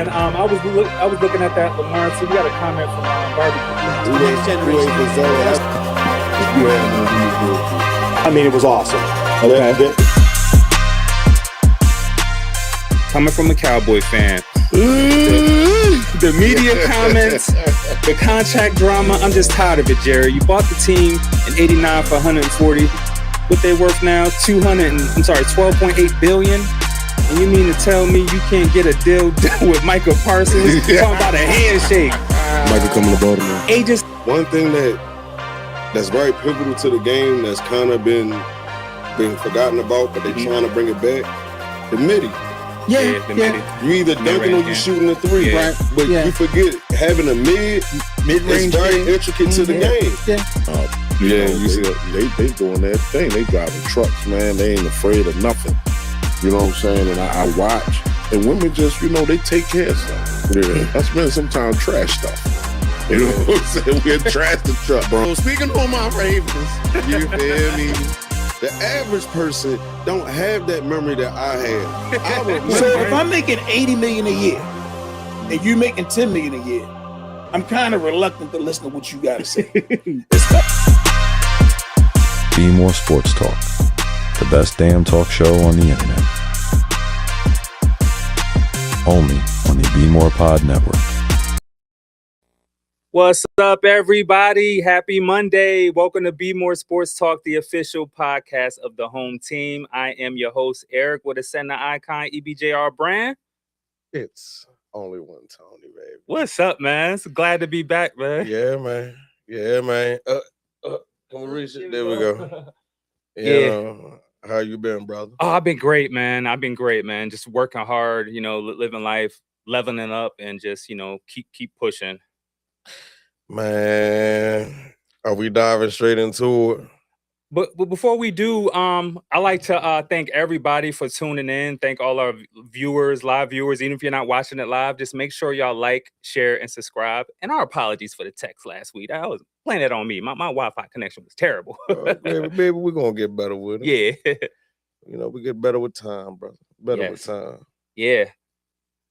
man. I was looking at that Lamar. So we got a comment from Barbie. I mean, it was awesome. Okay. Coming from a Cowboy fan. The media comments, the contract drama, I'm just tired of it, Jerry. You bought the team in 89 for 140. What they worth now? 12.8 billion. And you mean to tell me you can't get a deal done with Michael Parsons? Talking about a handshake. Michael coming to Baltimore. Agents. One thing that's very pivotal to the game that's kind of been forgotten about, but they're trying to bring it back. The midi. Yeah. You either dunking or you shooting a three, right? But you forget having a mid-range is very intricate to the game. You see, they doing that thing. They driving trucks, man. They ain't afraid of nothing. You know what I'm saying? And I watch, and women just, they take care of stuff. Yeah, that's been sometimes trash stuff. You know what I'm saying? We'll trash the truck, bro. Speaking on my Ravens, you feel me? The average person don't have that memory that I had. So if I'm making $80 million a year and you making $10 million a year, I'm kind of reluctant to listen to what you got to say. Bmore Sports Talk, the best damn talk show on the internet. Only on the BmorePod network. What's up, everybody? Happy Monday. Welcome to Bmore Sports Talk, the official podcast of the home team. I am your host, Eric, with a center icon, EBJR brand. It's only one Tony, baby. What's up, man? It's glad to be back, man. Yeah, man. Can we reach it? There we go. How you been, brother? Oh, I've been great, man. Just working hard, living life, leveling up, and just, keep pushing. Man, are we diving straight into it? But before we do, I like to thank everybody for tuning in. Thank all our viewers, live viewers. Even if you're not watching it live, just make sure y'all like, share, and subscribe. And our apologies for the text last week. I was playing it on me. My Wi-Fi connection was terrible. Baby, we're going to get better with it. Yeah. We get better with time, brother. With time. Yeah.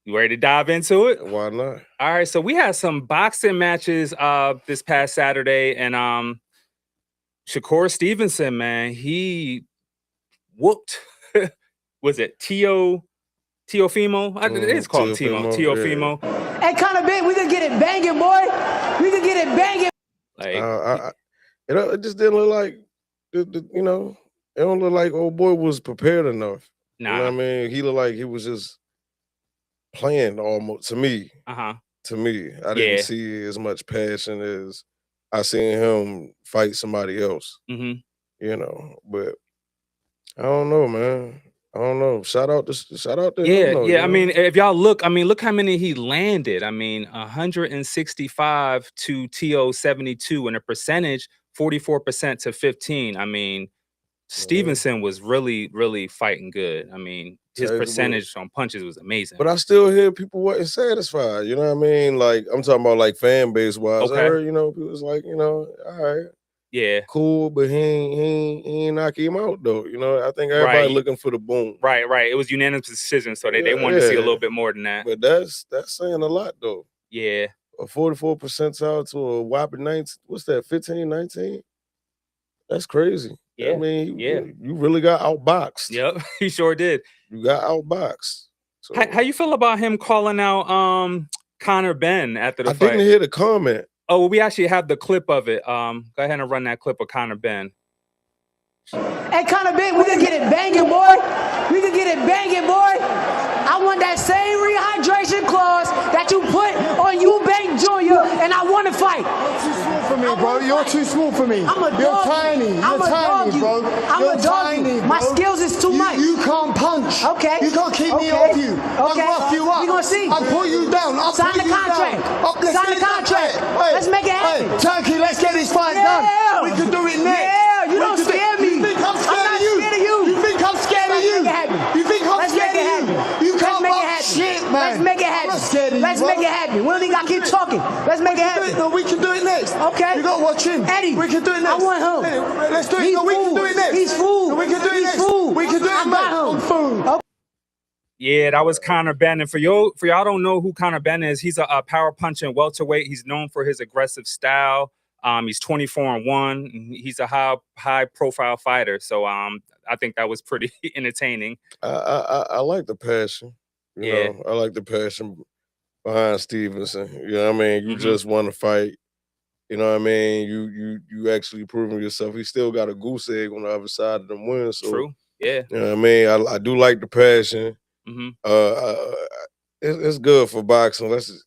You ready to dive into it? Why not? All right. So we had some boxing matches this past Saturday, and Shakur Stevenson, man, he whooped. Was it Teofimo? It is called Teofimo. Hey, kind of big. We could get it banging, boy. We could get it banging. It just didn't look like, it don't look like old boy was prepared enough. Nah. You know what I mean? He looked like he was just playing almost, to me. To me. I didn't see as much passion as I seen him fight somebody else. Mm-hmm. But I don't know, man. I don't know. Shout out to him. I mean, if y'all look how many he landed. 165 to TO 72, and a percentage 44% to 15. Stevenson was really, really fighting good. His percentage on punches was amazing. But I still hear people wasn't satisfied. You know what I mean? Like, I'm talking about like fan base wise. Okay. I heard, people was like, all right. Yeah. Cool, but he ain't knock him out though. I think everybody looking for the boom. Right. It was unanimous decision, so they wanted to see a little bit more than that. But that's saying a lot though. Yeah. A 44 percentile to a whopping 19. What's that? 15, 19? That's crazy. Yeah. You really got outboxed. Yep, he sure did. You got outboxed. So, how you feel about him calling out Conor Benn after the fight? I didn't hear the comment. Oh, well, we actually have the clip of it. Go ahead and run that clip of Conor Benn. Hey, kind of big. We could get it banging, boy. We could get it banging, boy. I want that same rehydration clause that you put on Eubank Jr. and I want to fight. You're too small for me, bro. You're tiny. You're tiny, bro. I'm a doggy. My skills is too much. You can't punch. Okay. You can't keep me off you. Okay. I'll rough you up. We gonna see. I'll put you down. Sign the contract. Sign the contract. Let's make it happen. Hey, Turkey, let's get this fight done. We can do it next. Yeah, you don't scare me. You think I'm scared of you? You think I'm scared of you? You think I'm scared of you? You can't box shit, man. Let's make it happen. Let's make it happen. We don't even got to keep talking. Let's make it happen. No, we can do it next. Okay. You got to watch him. Eddie, we can do it next. I want him. Let's do it. No, we can do it next. He's food. No, we can do it next. We can do it, I got him. Food. Yeah, that was Conor Benn. For y'all don't know who Conor Benn is, he's a power puncher and welterweight. He's known for his aggressive style. He's 24-1. He's a high profile fighter. So I think that was pretty entertaining. I like the passion. You know, I like the passion behind Stevenson. You know what I mean? You just want to fight. You know what I mean? You actually proving yourself. He still got a goose egg on the other side of the win. So, true. Yeah. You know what I mean? I do like the passion. It's good for boxing. Let's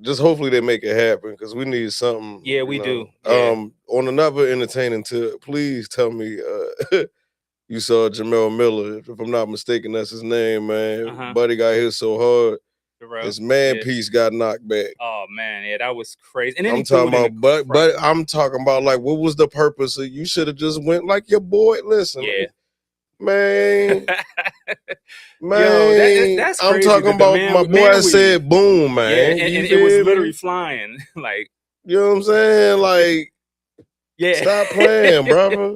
just hopefully they make it happen because we need something. Yeah, we do. Yeah. On another entertaining tip, please tell me you saw Jamel Miller. If I'm not mistaken, that's his name, man. Buddy got hit so hard. His man piece got knocked back. Oh man, yeah, that was crazy. And then I'm talking about, but I'm talking about like, what was the purpose of? You should have just went like your boy. Listen, man, Yo, that's crazy. I'm talking about my boy said boom, man. Yeah, and it was literally flying, like, you know what I'm saying, like, stop playing, brother.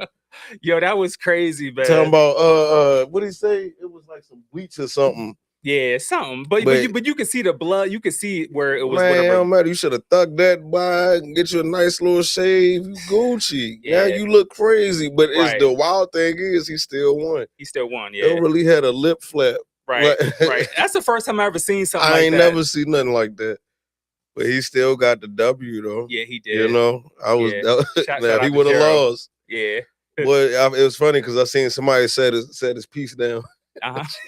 Yo, that was crazy, man. Talking about what did he say? It was like some bleach or something. Yeah, something. But you can see the blood. You can see where it was. Man, whatever. It don't matter. You should have thugged that by and get you a nice little shave. You Gucci. Now you look crazy. But it's the wild thing is he still won. He still won, yeah. They really had a lip flap. Right, right. That's the first time I ever seen something like that. I ain't never seen nothing like that. But he still got the W, though. Yeah, he did. You know, I was shout he would have lost. Yeah. But it was funny because I seen somebody set his piece down.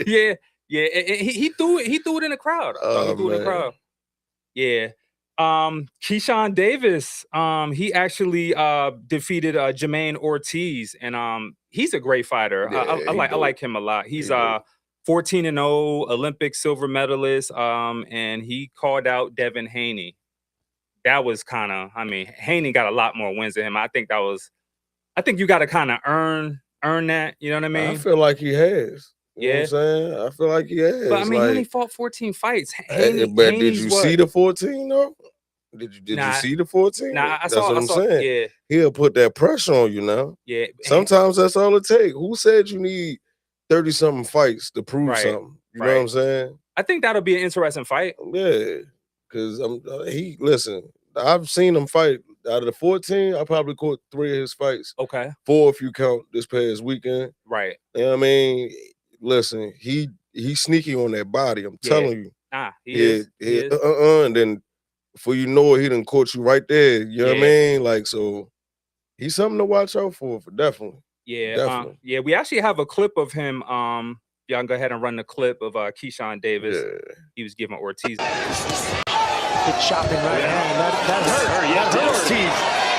Yeah. Yeah, he threw it in the crowd. He threw it in the crowd. Yeah. Keyshawn Davis, he actually defeated Jermaine Ortiz, and he's a great fighter. Yeah, I like him a lot. He's 14-0 Olympic silver medalist, and he called out Devin Haney. That was Haney got a lot more wins than him. I think you got to kind of earn that. You know what I mean? I feel like he has. You know what I'm saying? I feel like he has. But I mean, he only fought 14 fights. But did you see the 14 though? Did you see the 14? Nah, that's what I'm saying. Yeah. He'll put that pressure on you now. Yeah. Sometimes that's all it takes. Who said you need 30-something fights to prove something? You know what I'm saying? I think that'll be an interesting fight. Yeah. Because listen, I've seen him fight. Out of the 14, I probably caught 3 of his fights. Okay. 4 if you count this past weekend. Right. You know what I mean? Listen, he's sneaky on that body. I'm telling you. He is. And then before you know it, he done caught you right there. You know what I mean? Like, so he's something to watch out for definitely. Yeah. Definitely. We actually have a clip of him. Y'all can go ahead and run the clip of Keyshawn Davis. Yeah. He was giving Ortiz. Good chopping right hand. That hurt. Yeah, hurt Ortiz.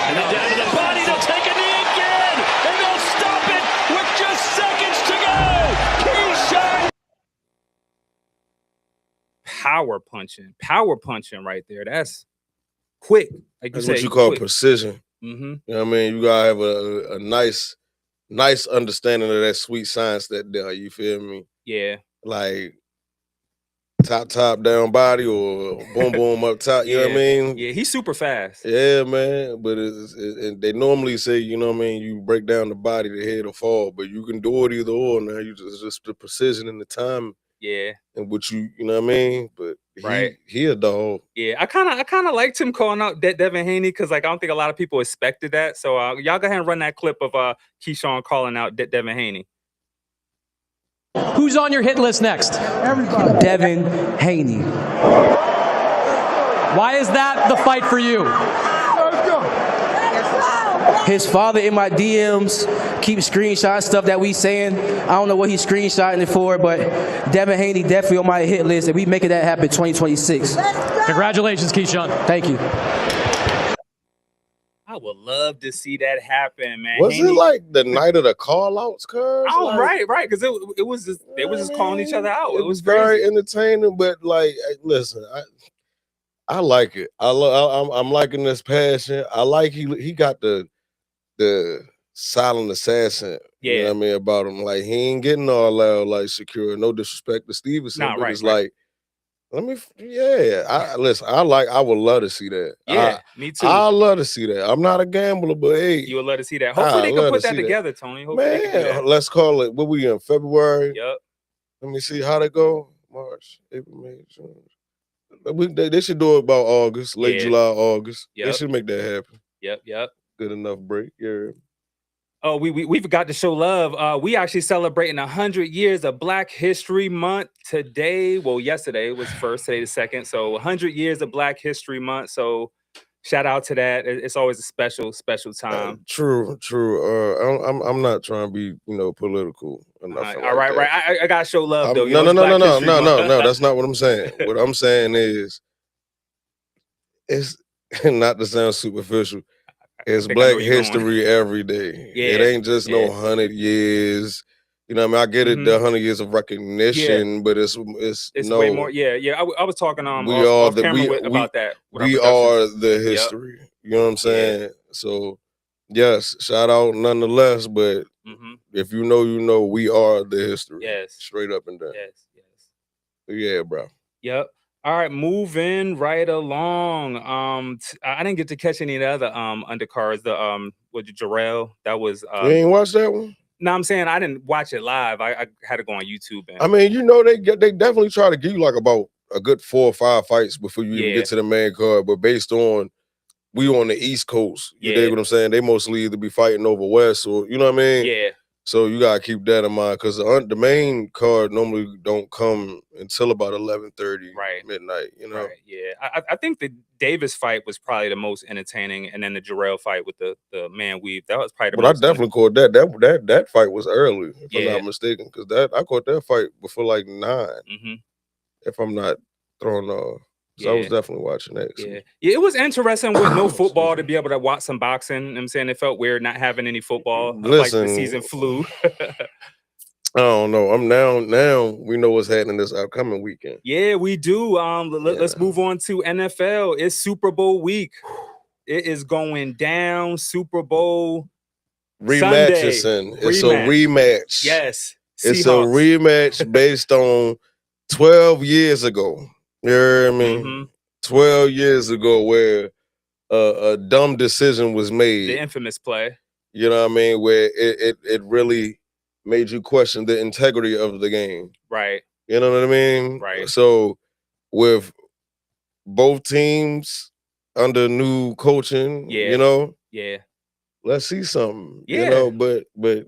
And then down to the body to take a knee again. And they'll stop it with just seconds to go. Keyshawn. Power punching right there. That's quick. Like that's what you call precision. Mm-hmm. You know what I mean? You gotta have a nice understanding of that sweet science that there. You feel me? Yeah. Like top down body or boom up top. You know what I mean? Yeah, he's super fast. Yeah, man. But they normally say, you know what I mean, you break down the body, the head will fall. But you can do it either or now. You just the precision and the time. Yeah. And what you know what I mean? But he a dog. Yeah, I kind of liked him calling out Devin Haney because I don't think a lot of people expected that. So y'all go ahead and run that clip of Keyshawn calling out Devin Haney. Who's on your hit list next? Everybody. Devin Haney. Why is that the fight for you? Let's go. His father in my DMs keep screenshotting stuff that we saying. I don't know what he's screenshotting it for, but Devin Haney definitely on my hit list, and we making that happen 2026. Congratulations, Keyshawn. Thank you. I would love to see that happen, man. Was it like the night of the call-outs, cuz? Oh, like, right, because it was just they was just calling each other out. It was very entertaining, but like, listen, I like it. I'm liking this passion. I like he got the silent assassin. Yeah, you know what I mean about him. Like he ain't getting all loud like Shakur. No disrespect to Stevenson, but it's like. I would love to see that. Yeah, me too. I love to see that. I'm not a gambler, but hey. You would love to see that. Hopefully they can put that together, Tony. Hopefully man, let's call it, what we in, February? Yep. Let me see how they go. March, April, May, June. They should do it about August, late July, August. They should make that happen. Yep. Good enough break. Yeah. Oh, we forgot to show love. We actually celebrating 100 years of Black History Month today. Well, yesterday was first, today the second. So 100 years of Black History Month. So shout out to that. It's always a special time. True. I'm not trying to be, political or nothing all right, that. right. I gotta show love though. No. That's not what I'm saying. What I'm saying is, it's not to sound superficial. It's Black History every day. Yeah, it ain't just no 100 years. You know what I mean? I get it, the 100 years of recognition, but it's no, way more. Yeah. I was talking we are off camera about that. We are the history. Yep. You know what I'm saying? Yeah. So yes, shout out nonetheless. But if you know, we are the history. Yes, straight up and down. Yes. Yeah, bro. Yep. All right, moving right along. I didn't get to catch any of the other undercards. The with Jarrell, that was you ain't watched that one? No, I'm saying I didn't watch it live. I had to go on YouTube. I mean, they definitely try to give you like about a good 4 or 5 fights before you even get to the main card. But based on we on the East Coast, you dig what I'm saying? They mostly either be fighting over West or you know what I mean? Yeah. So you gotta keep that in mind because the main card normally don't come until about 11:30 midnight. Right. Yeah. I think the Davis fight was probably the most entertaining, and then the Jarrell fight with the man weave, that was probably the most. But I definitely caught that fight was early, if I'm not mistaken, because I caught that fight before like 9. If I'm not thrown off. So I was definitely watching that. Yeah, it was interesting with no football to be able to watch some boxing. You know what I'm saying it felt weird not having any football. Listen, like the season flew. I don't know. I'm now we know what's happening this upcoming weekend. Yeah, we do. Let's move on to NFL. It's Super Bowl week. It is going down. Super Bowl rematch. Sunday. It's a rematch. Yes, Seahawks. It's a rematch based on 12 years ago. You know what I mean? 12 years ago, where a dumb decision was made. The infamous play. You know what I mean? Where it really made you question the integrity of the game. Right. You know what I mean? Right. So with both teams under new coaching, let's see something. But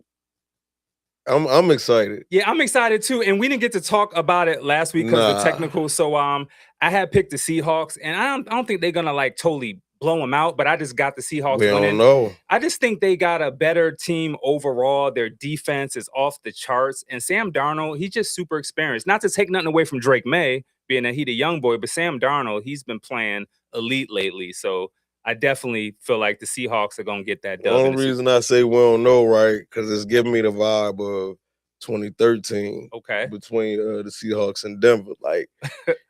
I'm excited. Yeah, I'm excited too. And we didn't get to talk about it last week because of the technical. So I had picked the Seahawks, and I don't think they're gonna like totally blow them out, but I just got the Seahawks winning. We don't know. I just think they got a better team overall. Their defense is off the charts. And Sam Darnold, he's just super experienced. Not to take nothing away from Drake May, being that he the young boy, but Sam Darnold, he's been playing elite lately. So I definitely feel like the Seahawks are going to get that dub. The only reason I say we don't know, right, because it's giving me the vibe of 2013 between the Seahawks and Denver. Like,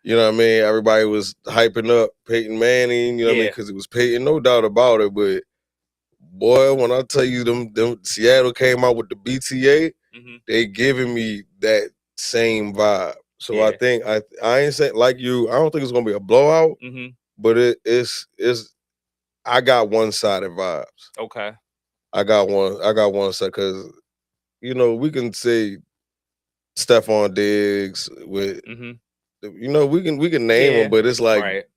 you know what I mean? Everybody was hyping up Peyton Manning, you know what I mean? Because it was Peyton, no doubt about it. But, boy, when I tell you them Seattle came out with the BTA, they giving me that same vibe. So I think, I ain't saying, like you, I don't think it's going to be a blowout, but it's I got one-sided vibes. Okay. I got one side because, we can say Stephon Diggs with, we can name them, but it's like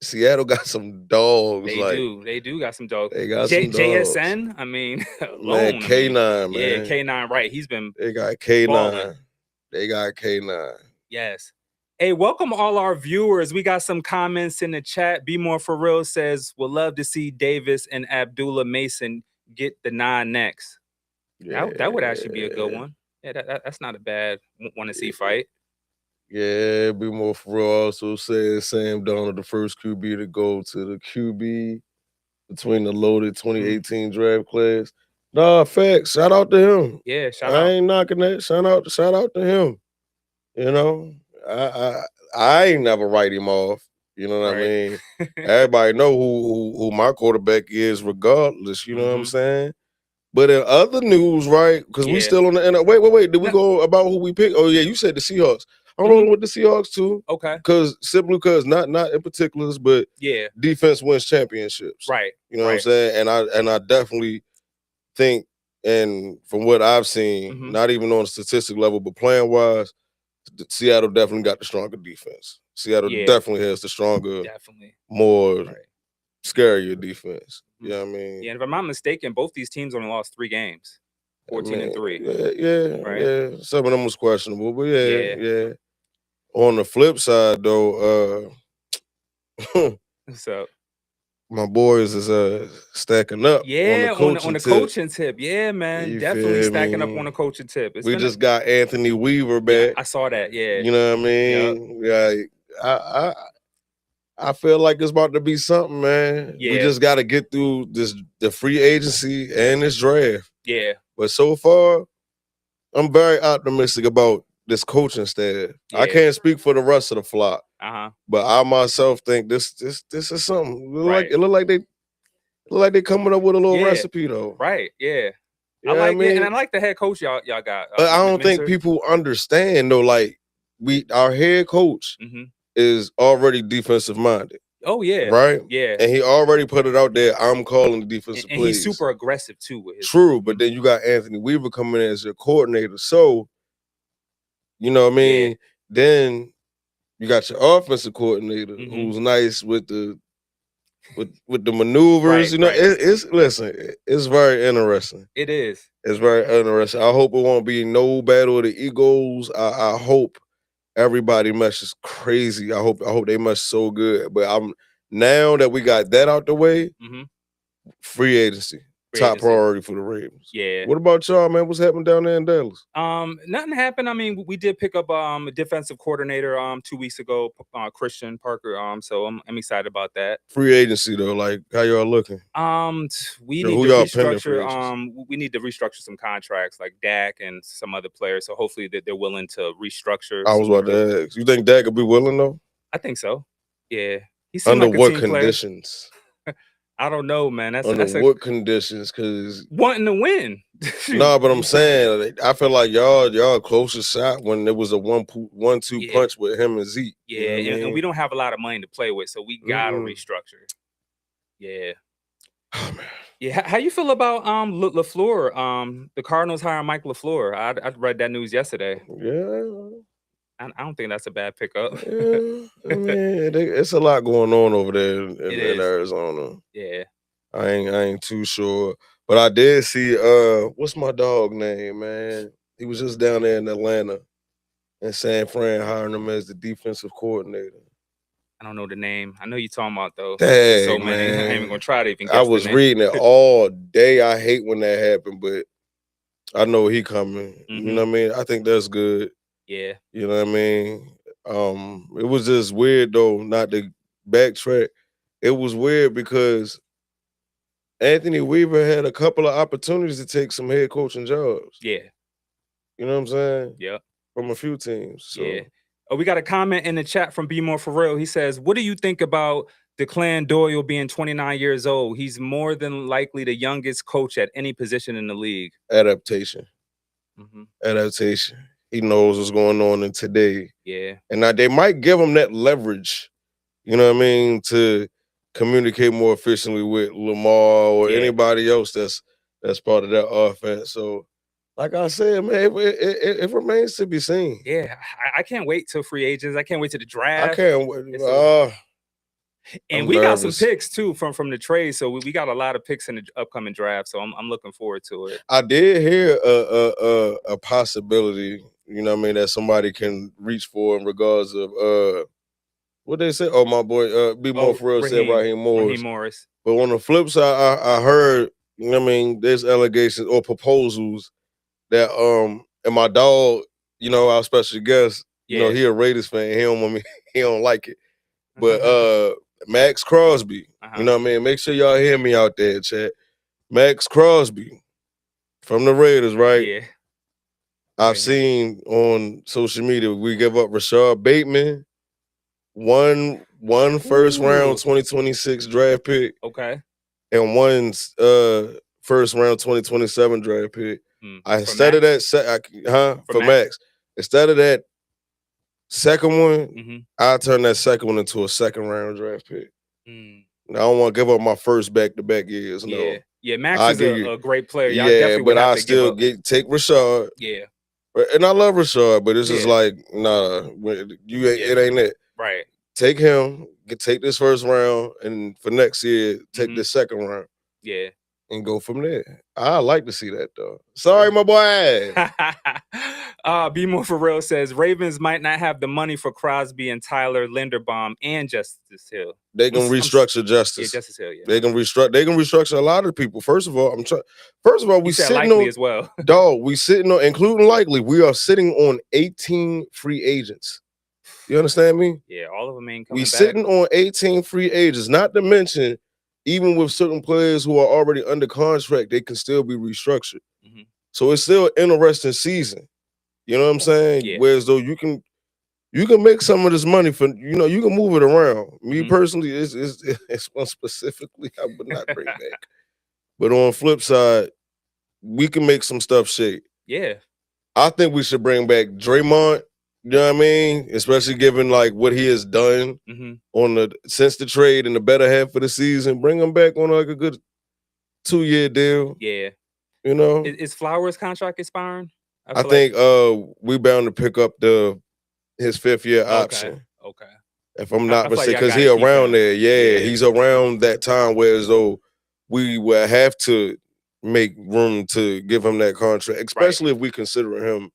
Seattle got some dogs. They do got some dogs. They got some dogs. JSN, I mean, alone, K9, man. Yeah, K9, right. He's been. They got K9. balling. They got K9. Yes. Hey, welcome all our viewers. We got some comments in the chat. Bmore for real says, would love to see Davis and Abdullah Mason get the 9 next. Yeah. That would actually be a good one. Yeah, that's not a bad one to see fight. Yeah, Bmore for real also says Sam Darnold, the first QB to go to the QB between the loaded 2018 draft class. Nah, facts. Shout out to him. Yeah, shout out. I ain't knocking that. Shout out to him. I ain't never write him off. You know what I mean? Everybody know who my quarterback is regardless. You know what I'm saying? But in other news, right? Because we still on the end. Wait. Did we go about who we picked? Oh, yeah, you said the Seahawks. I'm rolling with the Seahawks, too. Okay. Simply because, not in particulars, but defense wins championships. Right. You know what I'm saying? And I definitely think, and from what I've seen, not even on a statistic level, but playing-wise, Seattle definitely got the stronger defense. Seattle definitely has the stronger, more scarier defense. You know what I mean? Yeah, and if I'm not mistaken, both these teams only lost 3 games. 14-3. Yeah. Some of them was questionable, but yeah. On the flip side, though, So my boys is stacking up. On the coaching tip. Yeah, man. You Definitely feel stacking me? up on the coaching tip. We just got Anthony Weaver back. I saw that, yeah. You know what I mean? Like, I feel like it's about to be something, man. Yeah. We just got to get through the free agency and this draft. Yeah. But so far, I'm very optimistic about this coaching staff. I can't speak for the rest of the flock, but I myself think this is something. It look like they coming up with a little recipe though. Right. Yeah. You know what I mean? and I like the head coach y'all got. I don't think people understand though. Like our head coach is already defensive minded. Oh yeah. Right. Yeah. And he already put it out there. I'm calling the defensive plays. And he's super aggressive too with his. True, but then you got Anthony Weaver coming in as your coordinator. So, you know what I mean? Yeah. Then you got your offensive coordinator who's nice with the maneuvers. You know, it's very interesting. It is. It's very interesting. I hope it won't be no battle of the egos. I hope everybody meshes crazy. I hope they mesh so good. But now that we got that out the way, free agency. Top priority for the Ravens. Yeah. What about y'all, man? What's happening down there in Dallas? Nothing happened. I mean, we did pick up a defensive coordinator 2 weeks ago, Christian Parker. So I'm excited about that. Free agency though, like how y'all looking? We need to restructure. We need to restructure some contracts, like Dak and some other players. So hopefully that they're willing to restructure. I was about to ask. You think Dak would be willing though? I think so. Yeah. He Under like a what team conditions? Player. I don't know, man. Under what conditions? Because wanting to win. No, but I'm saying I feel like y'all closest shot when there was a 1-2 punch with him and Zeke. Yeah, you know and we don't have a lot of money to play with, so we gotta restructure. Yeah. Oh man. Yeah. How you feel about LaFleur? The Cardinals hiring Mike LaFleur. I read that news yesterday. Yeah. I don't think that's a bad pickup. Yeah, I mean, it's a lot going on over there in Arizona. Yeah, I ain't too sure, but I did see what's my dog name, man? He was just down there in Atlanta, and San Fran hiring him as the defensive coordinator. I don't know the name. I know you're talking about though. Dang, so many. Man. I ain't even gonna try to even guess I was reading it all day. I hate when that happened, but I know he coming. You know what I mean? I think that's good. Yeah. You know what I mean? It was just weird though, not to backtrack. It was weird because Anthony Weaver had a couple of opportunities to take some head coaching jobs. Yeah. You know what I'm saying? Yeah. From a few teams. So. Yeah. Oh, we got a comment in the chat from Bmore for real. He says, what do you think about DeClan Doyle being 29 years old? He's more than likely the youngest coach at any position in the league. Adaptation. Adaptation. He knows what's going on in today. Yeah. And now they might give him that leverage, you know what I mean, to communicate more efficiently with Lamar or anybody else that's part of that offense. So, like I said, man, it remains to be seen. Yeah. I can't wait till free agents. I can't wait to the draft. I can't wait. And we got some picks too from the trade. So we got a lot of picks in the upcoming draft. So I'm looking forward to it. I did hear a possibility, you know what I mean, that somebody can reach for in regards of what they say. Oh, my boy, Bmore for real said Raheem Morris. But on the flip side, I heard, you know what I mean, there's allegations or proposals that and my dog, you know, our special guest, you know, he a Raiders fan. He don't like it. But Max Crosby, you know what I mean? Make sure y'all hear me out there, chat. Max Crosby from the Raiders, right? Yeah. I've seen on social media we give up Rashard Bateman, one first round 2026 draft pick. Okay. And one first round 2027 draft pick. Instead of that Max. Instead of that second one, I'll turn that second one into a second round draft pick. I don't want to give up my first back-to-back years. No. Yeah, Max is a great player. Y'all definitely but I still take Rashard. Yeah. And I love Rashard, but it's just like, nah, it ain't it. Right. Take him, take this first round, and for next year, take the second round. Yeah. And go from there. I like to see that though. Sorry, my boy. Bmore for real says Ravens might not have the money for Crosby and Tyler Linderbaum and Justice Hill. They can restructure Justice. Yeah, Justice Hill. Yeah. They can restructure a lot of people. First of all, we sitting likely on as well. Dog, we sitting on, including likely, we are sitting on 18 free agents. You understand me? Yeah, all of them ain't coming we back. Sitting on 18 free agents. Not to mention, even with certain players who are already under contract, they can still be restructured. So it's still an interesting season. You know what I'm saying? Yeah. Whereas though you can make some of this money for, you can move it around. Me personally, it's one specifically I would not bring back. But on the flip side, we can make some stuff shake. Yeah. I think we should bring back Draymond. You know what I mean? Especially given like what he has done since the trade in the better half of the season. Bring him back on like a good 2-year deal. Yeah. You know? Is Flowers' contract expiring? I think we bound to pick up his 5th-year option. Okay. If I'm not mistaken, because he around there. Yeah, he's around that time where as though we will have to make room to give him that contract, especially if we consider him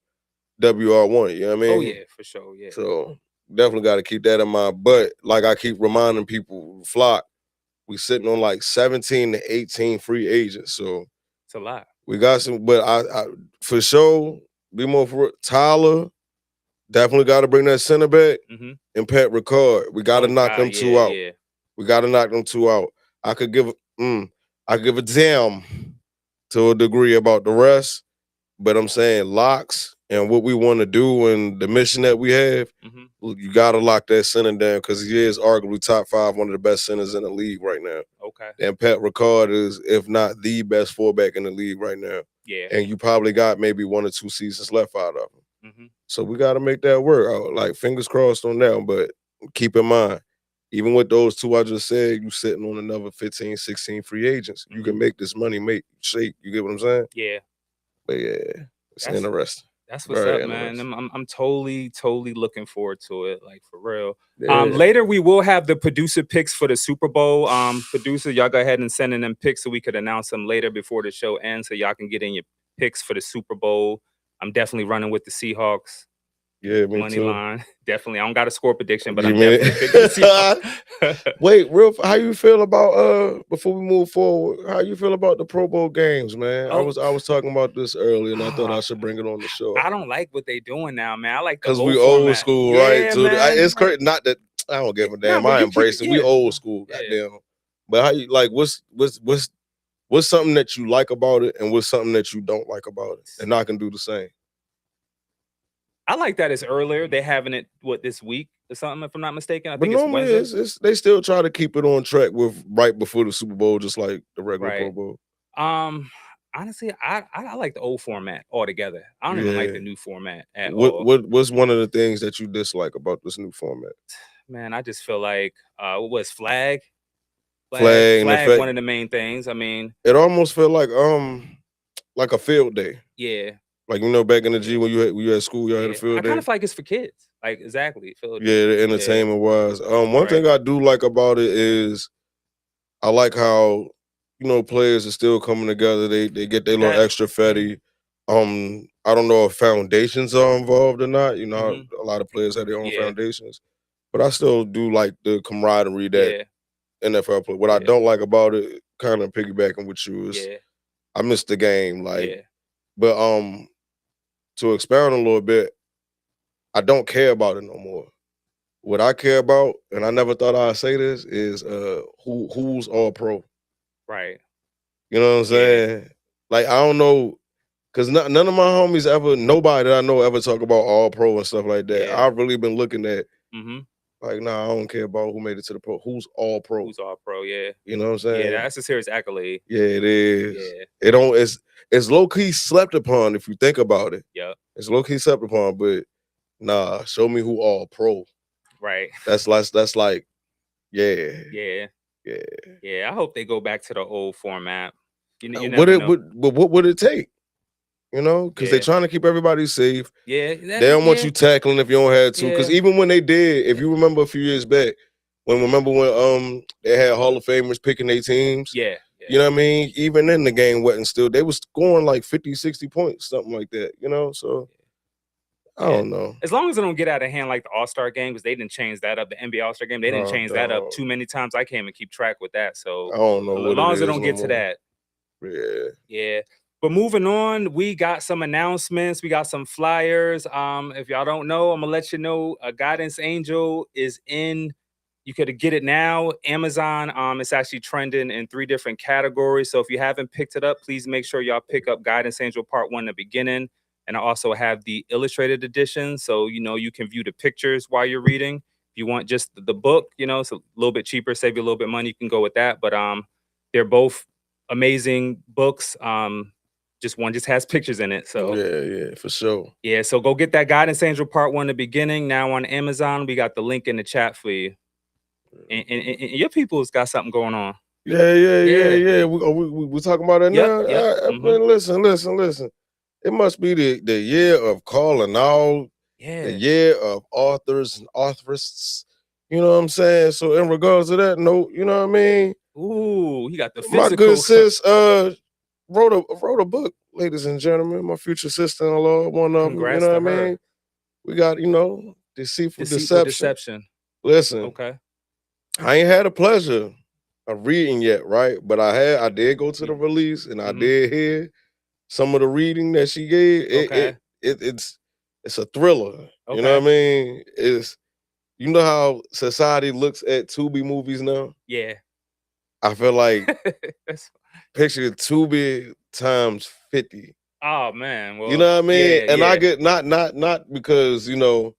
WR1. You know what I mean? Oh yeah, for sure. Yeah. So definitely got to keep that in mind. But like I keep reminding people, Flock, we sitting on like 17 to 18 free agents. So it's a lot. We got some, but I for sure, Tyler, definitely got to bring that center back, and Pat Ricard. We got to knock them two out. Yeah. We got to knock them two out. I could give a damn to a degree about the rest, but I'm saying locks and what we want to do and the mission that we have, you got to lock that center down because he is arguably top 5, one of the best centers in the league right now. Okay. And Pat Ricard is, if not the best fullback in the league right now. Yeah. And you probably got maybe 1 or 2 seasons left out of him. So we got to make that work. Like, fingers crossed on that, but keep in mind, even with those 2 I just said, you sitting on another 15, 16 free agents. You can make this money shake. You get what I'm saying? Yeah. But yeah, it's interesting. That's what's up, man. I'm totally looking forward to it, like for real. Yeah. Later we will have the producer picks for the Super Bowl. Producer, y'all go ahead and send in them picks so we could announce them later before the show ends, so y'all can get in your picks for the Super Bowl. I'm definitely running with the Seahawks. Yeah, me money too. line. Definitely. I don't got a score prediction, but I'm definitely picking the Seahawks. Wait, how you feel about before we move forward? How you feel about the Pro Bowl games, man? I was talking about this earlier, and I thought I should bring it on the show. I don't like what they doing now, man. I like because we old school, right? Yeah, So man. it's crazy. Not that I don't give a damn. I embrace it. We old school, goddamn. But how you like? What's something that you like about it, and what's something that you don't like about it? And I can do the same. I like that it's earlier. They're having it this week or something, if I'm not mistaken. I But think normally it's Wednesday. they still try to keep it on track with right before the Super Bowl, just like the regular Pro Bowl. Honestly, I like the old format altogether. I don't even like the new format at all. What's one of the things that you dislike about this new format? Man, I just feel like what was flag one of the main things. I mean, it almost felt like a field day. Yeah. Like, back in the G when you had school, y'all had a field day. I kind of feel like it's for kids. Like, exactly. The entertainment wise. One thing I do like about it is I like how, players are still coming together. They get their little extra fatty. I don't know if foundations are involved or not. A lot of players have their own foundations. But I still do like the camaraderie that NFL play. What I don't like about it, kind of piggybacking with you, is I miss the game. But to expound a little bit, I don't care about it no more. What I care about, and I never thought I'd say this, is who's all pro. Right. You know what I'm saying? Like, I don't know, because none of my homies nobody that I know ever talk about all pro and stuff like that. I've really been looking at, like, nah, I don't care about who made it to the pro. Who's all pro? Who's all pro, yeah. You know what I'm saying? Yeah, that's a serious accolade. Yeah, it is. Yeah. It's low-key slept upon if you think about it. Yeah. It's low-key slept upon, but nah, show me who all pro. Right. That's like, yeah. Yeah. Yeah. Yeah, I hope they go back to the old format. You What would it take? you know, because they're trying to keep everybody safe. Yeah, They don't want you tackling if you don't have to. Yeah, They don't want you tackling if you don't have to. Because even when they did, if you remember a few years back, when they had Hall of Famers picking their teams, yeah. you know what I mean? Even then the game wasn't still. They was scoring like 50, 60 points, something like that, you know? So I don't know. As long as it don't get out of hand like the All-Star game, because they didn't change that up. The NBA All-Star game, they didn't change that up too many times. I can't even keep track with that. So I don't know as long as it don't no get to more. that. Yeah. But moving on, we got some announcements. We got some flyers. If y'all don't know, I'm gonna let you know. A Guidance Angel is in. You could get it now. Amazon. It's actually trending in 3 different categories. So if you haven't picked it up, please make sure y'all pick up Guidance Angel Part 1 in the beginning. And I also have the illustrated edition. So, you know, you can view the pictures while you're reading. If you want just the book, you know, it's a little bit cheaper, save you a little bit of money, you can go with that. But they're both amazing books. Just one just has pictures in it. So yeah, for sure. Yeah, so go get that Guidance Angel Part 1 in the beginning. Now on Amazon, we got the link in the chat for you. And your people's got something going on. Yeah. We talking about it now? Man, listen. It must be the year of calling out, the year of authors and authorists. You know what I'm saying? So in regards to that note, you know what I mean? Ooh, he got the physical. My good sis wrote a book, ladies and gentlemen. My future sister-in-law, one of them. You know what I mean? We got, you know, Deceitful Deception. Listen, okay. I ain't had the pleasure of reading yet, right? But I did go to the release and I did hear some of the reading that she gave. It's a thriller. You know what I mean? You know how society looks at Tubi movies now? Yeah. I feel like picture Tubi times 50. Oh man. Well, you know what I mean? Yeah, and I get not because, you know,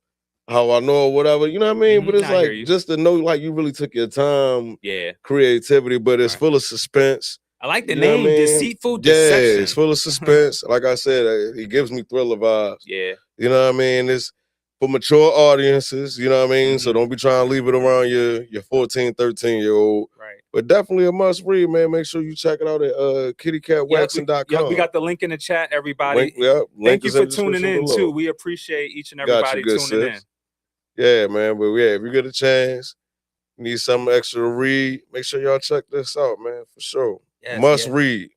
how I know or whatever, you know what I mean? But it's like just to know like you really took your time, creativity, but it's full of suspense. I like the name, Deceitful Deception. Yeah, it's full of suspense. Like I said, it gives me thriller vibes. Yeah. You know what I mean? It's for mature audiences, you know what I mean? So don't be trying to leave it around your 14, 13-year-old. Right. But definitely a must read, man. Make sure you check it out at kittycatwaxing.com. Yeah, we got the link in the chat, everybody. Link Thank you for tuning in, too. We appreciate each and everybody tuning in. Yeah, man. But yeah, if you get a chance, need something extra to read, make sure y'all check this out, man, for sure. Must read.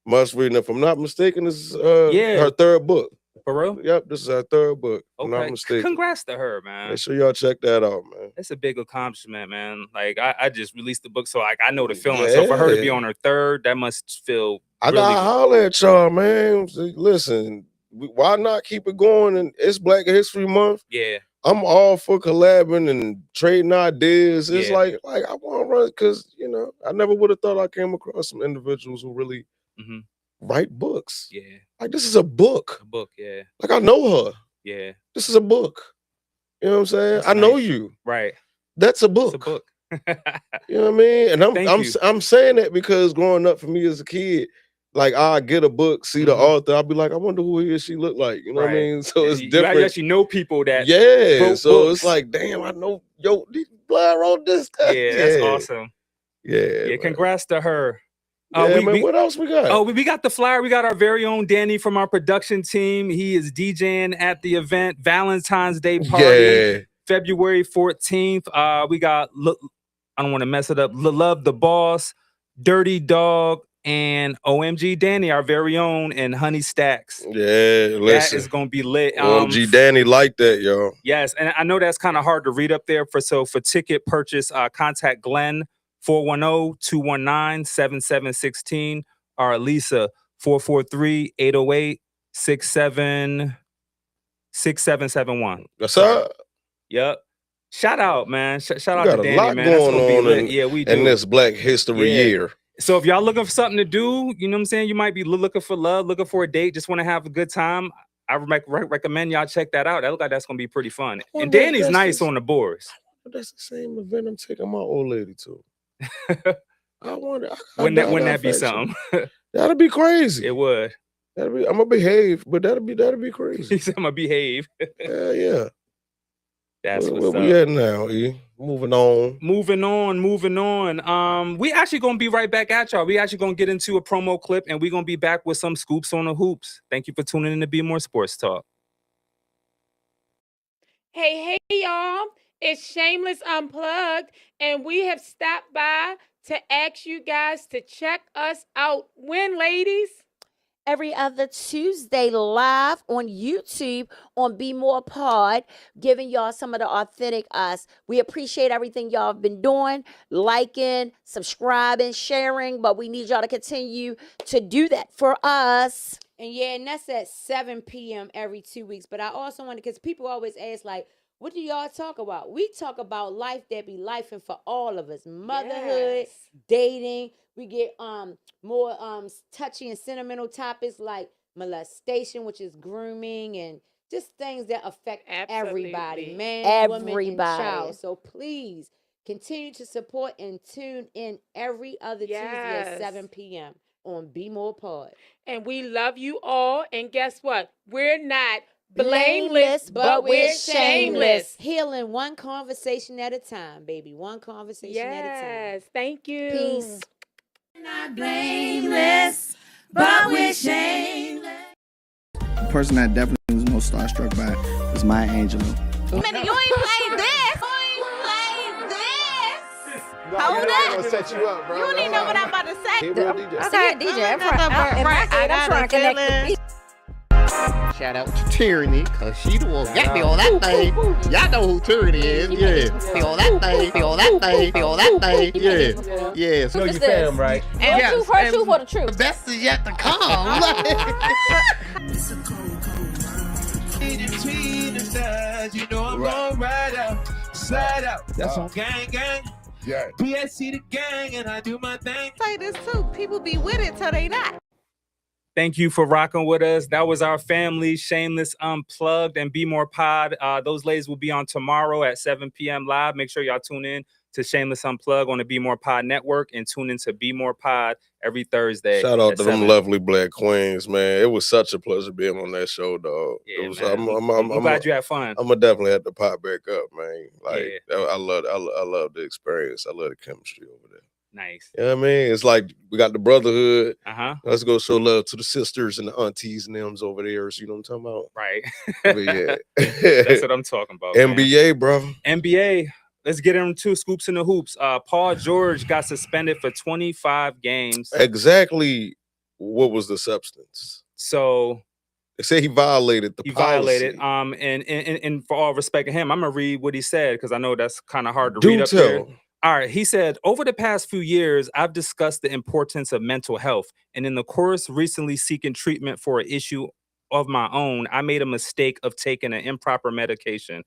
And if I'm not mistaken, this is her 3rd book. For real? Yep, this is her 3rd book. If I'm not mistaken. Congrats to her, man. Make sure y'all check that out, man. It's a big accomplishment, man. Like I just released the book, so like I know the feeling. So for her to be on her 3rd, that must feel I gotta holler at y'all, man. Listen, why not keep it going? And it's Black History Month. Yeah. I'm all for collabing and trading ideas. It's like I want to run because, you know, I never would have thought I came across some individuals who really write books. Yeah. Like this is a book. A book, yeah. Like I know her. Yeah. This is a book. You know what I'm saying? That's I know nice. you. Right. That's a book. It's a book. You know what I mean? And I'm saying that because growing up for me as a kid, like I get a book, see the author, I'll be like, I wonder who he or she look like. You know what I mean? So it's different. You actually know people that so books. It's like, damn, I know Blair wrote this. Yeah, that's awesome. Yeah. Congrats to her. What else we got? Oh, we got the flyer. We got our very own Danny from our production team. He is DJing at the event, Valentine's Day party, February 14th. We got, I don't want to mess it up, Love the Boss, Dirty Dog, and OMG Danny, our very own, and Honey Stacks. Yeah, listen. That is going to be lit. OMG Danny like that, y'all. Yes, and I know that's kind of hard to read up there. For ticket purchase, contact Glenn 410-219-7716 or Lisa 443-808-6771. What's up? Yep. Shout out, man. Shout out to Danny, lot man. That's going gonna be on lit. We do. in this Black History year. So if y'all looking for something to do, you know what I'm saying? You might be looking for love, looking for a date, just want to have a good time. I recommend y'all check that out. That look like that's gonna be pretty fun. And Danny's nice on the boards. That's the same event I'm taking my old lady to. I wonder. Wouldn't that be something? That'd be crazy. It would. I'm gonna behave, but that'd be crazy. He said I'm gonna behave. Yeah. That's Where what's we up. at now, E? Moving on. We actually gonna be right back at y'all. We actually gonna get into a promo clip, and we gonna be back with some scoops on the hoops. Thank you for tuning in to Bmore Sports Talk. Hey, y'all. It's Shameless Unplugged, and we have stopped by to ask you guys to check us out. When, ladies? Every other Tuesday live on YouTube on BmorePod, giving y'all some of the authentic us. We appreciate everything y'all have been doing, liking, subscribing, sharing, but we need y'all to continue to do that for us. And yeah, and that's at 7 p.m. every 2 weeks. But I also want to, because people always ask, like, what do y'all talk about? We talk about life that be life and for all of us. Motherhood, dating. We get more touchy and sentimental topics like molestation, which is grooming, and just things that affect everybody, man, woman, and child. So please continue to support and tune in every other Tuesday at 7 p.m. on BmorePod. And we love you all. And guess what? We're not blameless, but we're shameless. Healing one conversation at a time, baby. One conversation at a time. Yes, thank you. Peace. Not blameless, but we're shameless. The person that definitely was most starstruck by was Maya Angelou. You ain't played this. Hold up. I'm gonna set you up, bro. You don't even know what I'm about to say. He real DJ. Okay, DJ. I'm trying to connect the beat. Shout out to Tyranny, cause she the one got me on that thing. Y'all know who Tyranny is, yeah. Feel that thing, feel that thing, feel that thing, yeah. Yeah, so you fam, right? And yes, her truth for the truth. The best is yet to come. You know I'm gon' ride out, slide out. That's on gang. Yeah. PSC the gang, and I do my thing. Say this too. People be with it till they not. Thank you for rocking with us. That was our family, Shameless Unplugged and BmorePod. Those ladies will be on tomorrow at 7 p.m. live. Make sure y'all tune in to Shameless Unplugged on the BmorePod network and tune into BmorePod every Thursday. Shout out to them lovely black queens, man. It was such a pleasure being on that show, dog. Yeah, it was, man. I'm glad you had fun. I'm gonna definitely have to pop back up, man. Like I love the experience. I love the chemistry over there. Nice. You know what I mean? It's like we got the brotherhood. Let's go show love to the sisters and the aunties and thems over there. So you know what I'm talking about? Right. But yeah. That's what I'm talking about. NBA, bro. NBA. Let's get into scoops in the hoops. Paul George got suspended for 25 games. Exactly what was the substance? So they say he violated the policy. And for all respect of him, I'm gonna read what he said because I know that's kind of hard to read up there. All right, he said, over the past few years, I've discussed the importance of mental health. And in the course recently seeking treatment for an issue of my own, I made a mistake of taking an improper medication.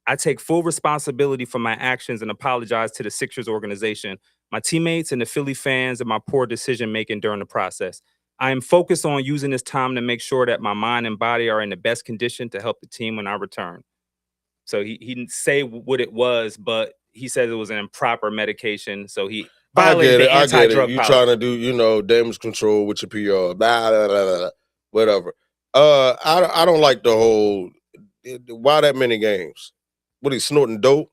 I take full responsibility for my actions and apologize to the Sixers organization, my teammates, and the Philly fans of my poor decision-making during the process. I am focused on using this time to make sure that my mind and body are in the best condition to help the team when I return. So he didn't say what it was, but he said it was an improper medication. So he violated the anti-drug You policy. trying to do, damage control with your PR, blah, blah, blah, blah, whatever. I don't like the whole, why that many games? What, he snorting dope?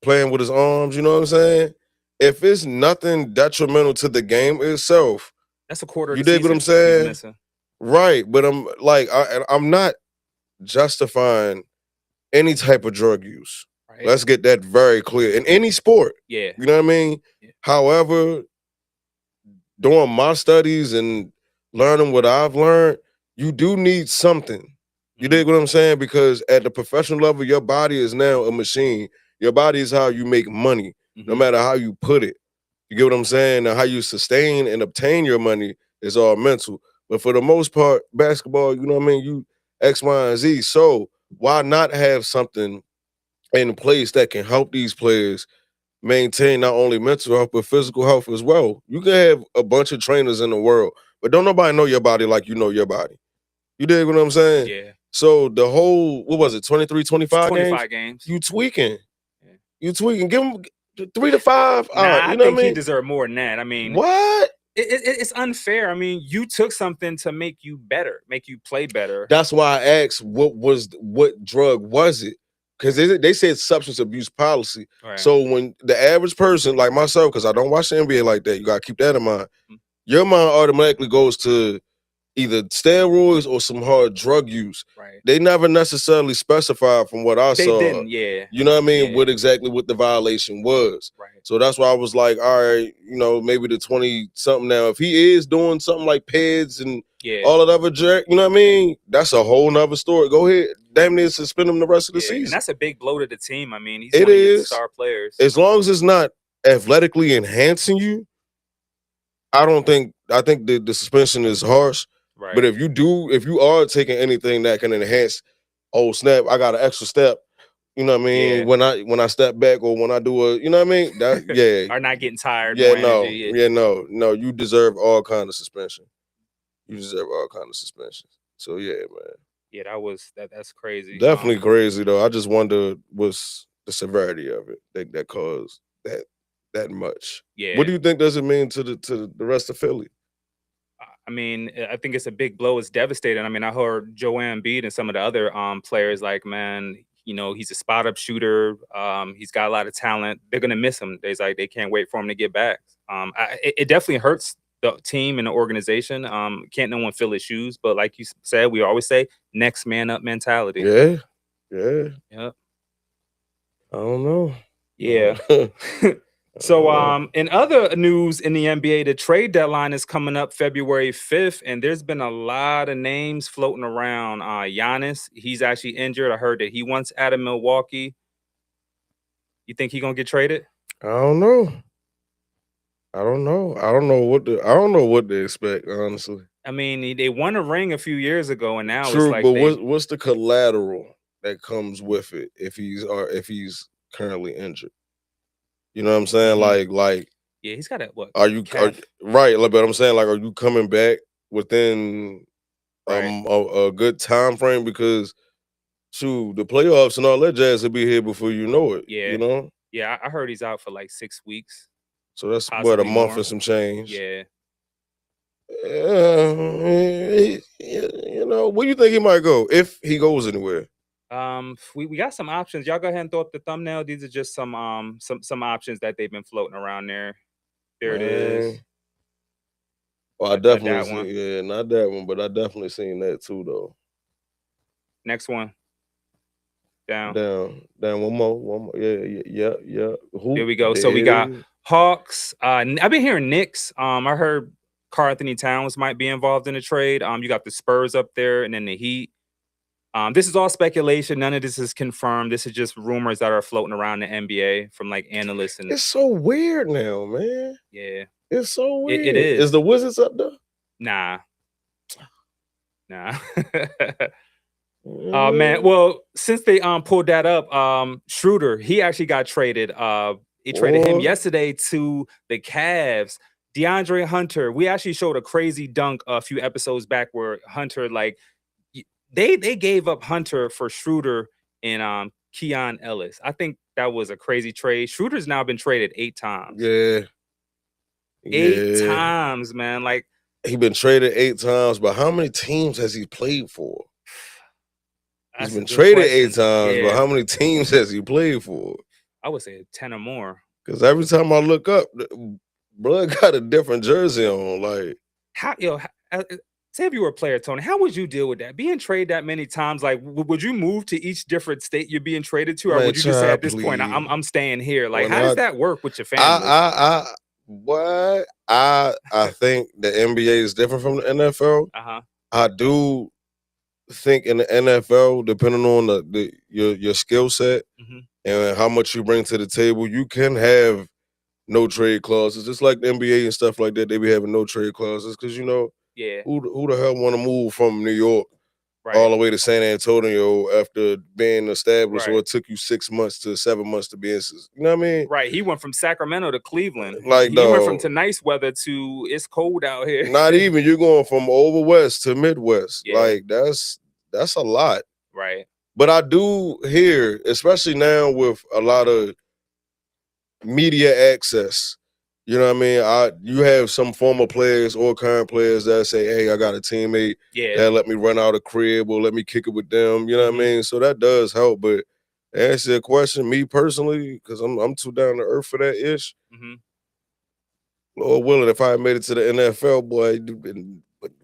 Playing with his arms, you know what I'm saying? If it's nothing detrimental to the game itself. That's a quarter of You the dig what season I'm he's saying? missing. Right, but I'm not justifying any type of drug use. Right. Let's get that very clear. In any sport. Yeah. You know what I mean? Yeah. However, doing my studies and learning what I've learned, you do need something. You dig what I'm saying? Because at the professional level, your body is now a machine. Your body is how you make money, no matter how you put it. You get what I'm saying? Now, how you sustain and obtain your money is all mental. But for the most part, basketball, you know what I mean? You X, Y, and Z. So why not have something in place that can help these players maintain not only mental health, but physical health as well? You can have a bunch of trainers in the world, but don't nobody know your body like you know your body. You dig what I'm saying? Yeah. So the whole, what was it, 23, 25 games? You tweaking. Yeah. You tweaking. Give them 3 to 5. Nah, I think he deserved more than that. I mean, what? It's unfair. I mean, you took something to make you better, make you play better. That's why I asked what drug was it? because they said substance abuse policy. Right. So when the average person like myself, because I don't watch the NBA like that, you gotta keep that in mind. Your mind automatically goes to either steroids or some hard drug use. Right. They never necessarily specified from what I They saw. didn't, yeah. You know what I mean? Yeah. What the violation was. Right. So that's why I was like, all right, maybe the 20-something now. If he is doing something like PEDs and all of that other jerk, you know what I mean? That's a whole nother story. Go ahead. Damn near suspend him the rest of the season. And that's a big blow to the team. I mean, he's It one of your is. star players. As long as it's not athletically enhancing you, I think the suspension is harsh. Right. But if you are taking anything that can enhance, oh snap, I got an extra step. You know what I mean? Yeah. When I step back or when I do you know what I mean? That Are not getting tired. Yeah, more no. energy. Yeah, no. You deserve all kind of suspension. You deserve all kind of suspension. So yeah, man. Yeah, that's crazy. Definitely crazy though. I just wonder what's the severity of it that caused that much. Yeah. What do you think does it mean to the rest of Philly? I mean, I think it's a big blow. It's devastating. I mean, I heard Joel Embiid and some of the other players like, man, he's a spot up shooter. He's got a lot of talent. They're gonna miss him. They can't wait for him to get back. It definitely hurts the team and the organization. Can't no one fill his shoes, but like you said, we always say next man up mentality. Yeah. Yep. I don't know. Yeah. So, in other news in the NBA, the trade deadline is coming up February 5th, and there's been a lot of names floating around. Giannis, he's actually injured. I heard that he wants out of Milwaukee. You think he's gonna get traded? I don't know. I don't know what to expect, honestly. I mean, they won a ring a few years ago, and now True, it's like but what's the collateral that comes with it if he's currently injured? You know what I'm saying? Like yeah, he's got a what? Are right? But I'm saying, like, are you coming back within a good time frame? Because shoot, the playoffs and all that jazz will be here before you know it. Yeah. You know? Yeah, I heard he's out for like 6 weeks. So that's what, a Possibly month more. and some change. Yeah. Where do you think he might go if he goes anywhere? We got some options. Y'all go ahead and throw up the thumbnail. These are just some options that they've been floating around there. There it is. Well, I Not that definitely one. not that one, but I definitely seen that too though. Next one. Down. One more. Yeah. Who? There we go. So we got Hawks. I've been hearing Knicks. I heard Karl Anthony Towns might be involved in the trade. You got the Spurs up there, and then the Heat. This is all speculation. None of this is confirmed. This is just rumors that are floating around the NBA from like analysts. And it's so weird now, man. Yeah, it's so weird. It is. Is the Wizards up there? Nah. Man. Well, since they pulled that up, Schroeder, he actually got traded. He traded him yesterday to the Cavs. DeAndre Hunter. We actually showed a crazy dunk a few episodes back where Hunter They gave up Hunter for Schroeder and Keon Ellis. I think that was a crazy trade. Schroeder's now been traded 8 times. Yeah. 8 times, man. Like, he been traded 8 times, but how many teams has he played for? He's been traded 8 times, but how many teams has he played for? I would say 10 or more. Because every time I look up, bro got a different jersey on. Like, say if you were a player, Tony, how would you deal with that? Being traded that many times, like, would you move to each different state you're being traded to, or would you just say at this point, I'm staying here? Like, how does that work with your family? I think the NBA is different from the NFL. I do think in the NFL, depending on your skill set and how much you bring to the table, you can have no trade clauses. Just like the NBA and stuff like that, they be having no trade clauses because who the hell want to move from New York all the way to San Antonio after being established, or it took you 6 months to 7 months to be in? You know what I mean? Right. He went from Sacramento to Cleveland. Like, he went from to nice weather to it's cold out here. Not even. You're going from over west to Midwest. Yeah. Like, that's a lot. Right. But I do hear, especially now with a lot of media access, you know what I mean? You have some former players or current players that say, hey, I got a teammate that let me run out of crib or let me kick it with them. You know what I mean? So that does help. But Answer your question, me personally, because I'm too down to earth for that ish. Mm-hmm. Lord willing, if I had made it to the NFL, boy,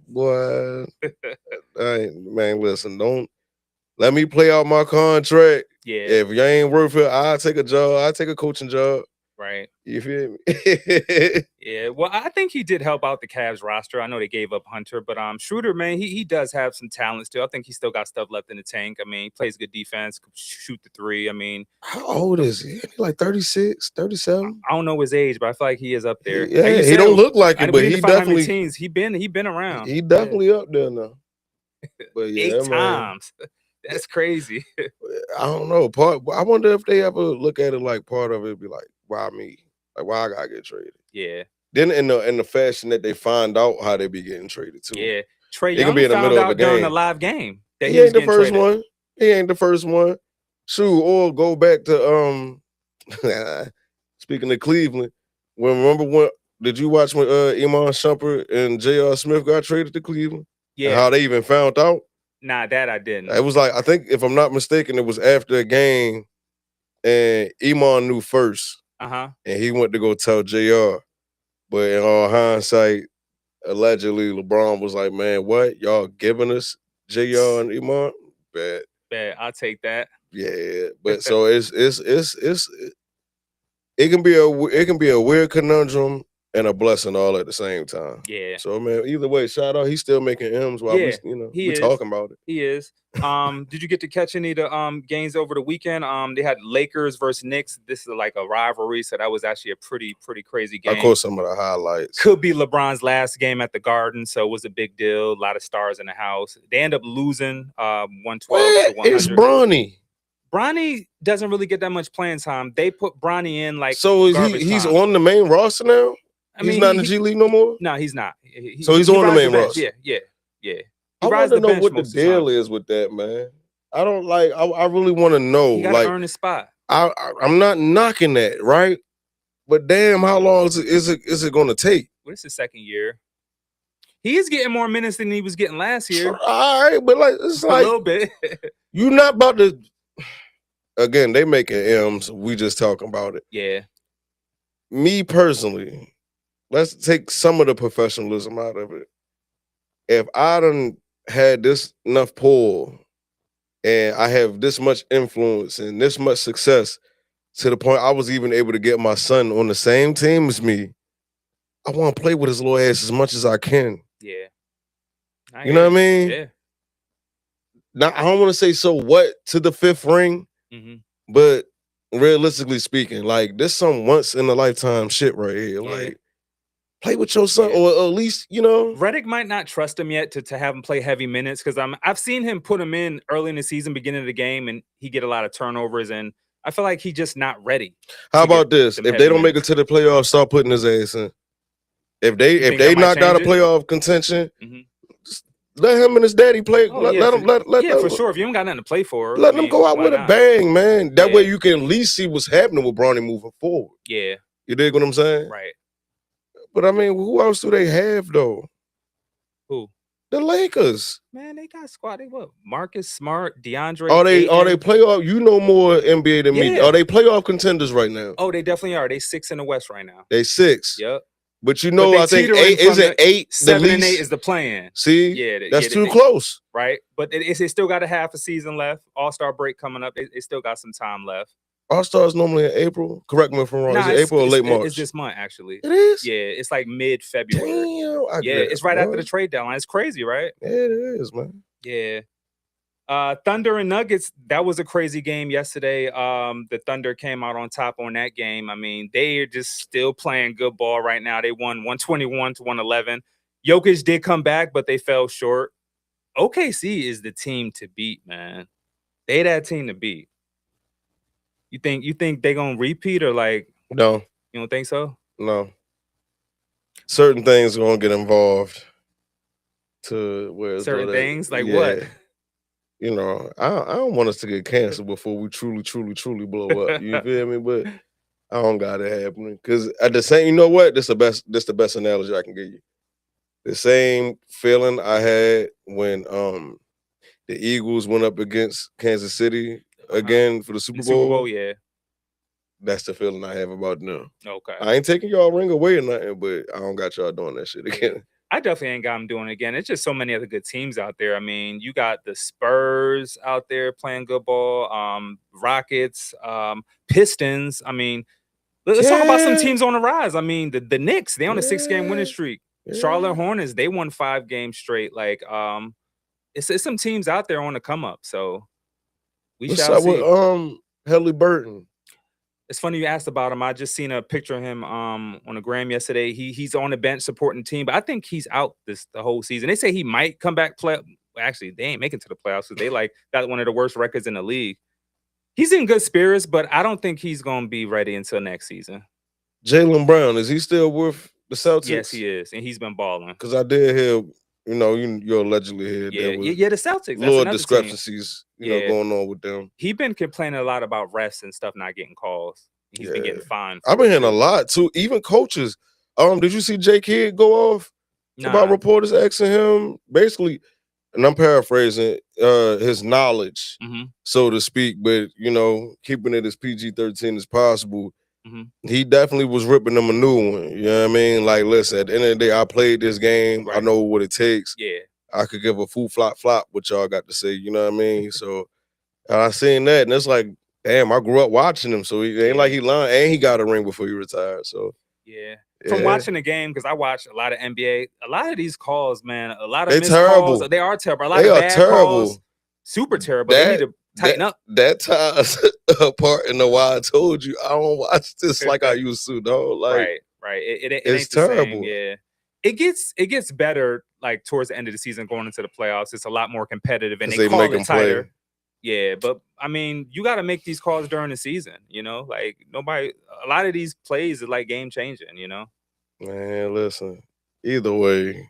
boy, man, listen, don't let me play out my contract. Yeah. If you ain't worth it, I'll take a job. I'll take a coaching job. Right. You feel me? Yeah, well, I think he did help out the Cavs roster. I know they gave up Hunter, but Schroeder, man, he does have some talent still. I think he still got stuff left in the tank. I mean, he plays good defense, could shoot the three. I mean, how old is he? Like 36, 37? I don't know his age, but I feel like he is up there. Yeah, he don't look like it, but he definitely teams. He been around. He definitely up there now. But yeah, 8 times. That's crazy. I don't know. I wonder if they ever look at it like part of it be like, why me? Like, why I gotta get traded? Yeah. Then in the fashion that they find out how they be getting traded too. Yeah. Trey It Young can be in the found middle of out a game. during the live game that He ain't the first traded. one. He ain't the first one. Shoot, or go back to speaking of Cleveland. Remember when did you watch when Iman Shumpert and J.R. Smith got traded to Cleveland? Yeah. And how they even found out? Nah, that I didn't. It was like, I think if I'm not mistaken, it was after a game and Iman knew first. Uh-huh. And he went to go tell JR. But in all hindsight, allegedly LeBron was like, man, what? Y'all giving us JR and Iman? Bad. I'll take that. Yeah. But so it can be a weird conundrum and a blessing all at the same time. Yeah. So man, either way, shout out. He's still making M's while we talking about it. He is. Did you get to catch any of the games over the weekend? They had Lakers versus Knicks. This is like a rivalry, so that was actually a pretty crazy game. I caught some of the highlights. Could be LeBron's last game at the Garden, so it was a big deal. A lot of stars in the house. They end up losing 112 to 100. It's Bronny. Bronny doesn't really get that much playing time. They put Bronny in like so he's on the main roster now. He's not in the G League no more? No, he's not. So he's on the main roster. Yeah. I want to know what the deal is with that, man. I don't like. I really want to know. He gotta earn his spot. I'm not knocking that, right? But damn, how long is it going to take? Well, it's his second year. He is getting more minutes than he was getting last year. All right, but like it's like a little bit. You're not about to. Again, they making M's. We just talking about it. Yeah. Me personally, let's take some of the professionalism out of it. If I done had this enough pull and I have this much influence and this much success to the point I was even able to get my son on the same team as me, I want to play with his little ass as much as I can. Yeah. You know what I mean? Yeah. Now, I don't want to say so what to the fifth ring, but realistically speaking, like this some once in a lifetime shit right here. Yeah. Like, play with your son, or at least, you know. Reddick might not trust him yet to have him play heavy minutes because I've seen him put him in early in the season, beginning of the game, and he get a lot of turnovers, and I feel like he's just not ready. How about this? If they don't make it to the playoffs, start putting his ass in. If they knocked out of playoff contention, just let him and his daddy play. Oh, let them, for sure. If you don't got nothing to play for, let them go out with a bang, man. That way you can at least see what's happening with Bronny moving forward. Yeah. You dig what I'm saying? Right. But I mean, who else do they have though? Who? The Lakers. Man, they got squad. They what? Marcus Smart, DeAndre. Are they playoff? You know more NBA than me. Are they playoff contenders right now? Oh, they definitely are. They 6 in the West right now. They 6. Yep. But you know, I think 8 is it 8. 7 and 8 is the plan. See, that's too close, right? But they still got a half a season left. All-Star break coming up. They still got some time left. All-Stars normally in April. Correct me if I'm wrong. Is it April or late March? It's this month, actually. It is? Yeah, it's like mid-February. Damn. It's right after the trade deadline. It's crazy, right? Yeah, it is, man. Yeah. Thunder and Nuggets, that was a crazy game yesterday. The Thunder came out on top on that game. I mean, they are just still playing good ball right now. They won 121 to 111. Jokic did come back, but they fell short. OKC is the team to beat, man. They that team to beat. You think they're gonna repeat or like no? You don't think so? No. Certain things are gonna get involved to where certain things like what? You know, I don't want us to get canceled before we truly blow up. You feel me? But I don't got it happening because at the same, you know what? This the best analogy I can give you. The same feeling I had when the Eagles went up against Kansas City again for the Super Bowl. Super Bowl, yeah. That's the feeling I have about them. Okay. I ain't taking y'all ring away or nothing, but I don't got y'all doing that shit again. I definitely ain't got them doing it again. It's just so many other good teams out there. I mean, you got the Spurs out there playing good ball, Rockets, Pistons. I mean, let's talk about some teams on the rise. I mean, the Knicks, they on a 6-game winning streak. Charlotte Hornets, they won 5 games straight. Like, it's some teams out there on the come up. So we shall see. With Helly Burton? It's funny you asked about him. I just seen a picture of him on the gram yesterday. He's on the bench supporting the team, but I think he's out the whole season. They say he might come back play. Actually, they ain't making to the playoffs because they got one of the worst records in the league. He's in good spirits, but I don't think he's gonna be ready until next season. Jaylen Brown, is he still with the Celtics? Yes, he is, and he's been balling. Because I did hear, you allegedly heard the Celtics. Little discrepancies, going on with them. He been complaining a lot about refs and stuff not getting calls. He's been getting fined. I've been hearing a lot too. Even coaches. Did you see Jay Kidd go off about reporters asking him basically, and I'm paraphrasing, his knowledge, so to speak, but keeping it as PG-13 as possible. He definitely was ripping them a new one. You know what I mean? Like, listen, at the end of the day, I played this game. Right. I know what it takes. Yeah. I could give a full flop what y'all got to say. You know what I mean? So I seen that, and it's like, damn, I grew up watching him. So he ain't like he lying, and he got a ring before he retired. So from watching the game, because I watch a lot of NBA, a lot of these calls, man, a lot of they missed terrible. calls, they are terrible. A lot of bad calls, super terrible. They need to tighten up. That ties a part in the why I told you I don't watch this like I used to, dog. Like, right. It ain't it's the terrible. Same. Yeah, it gets better like towards the end of the season, going into the playoffs. It's a lot more competitive, and they call it tighter. Play. Yeah, but I mean, you got to make these calls during the season. Like a lot of these plays are like game changing. Man, listen. Either way,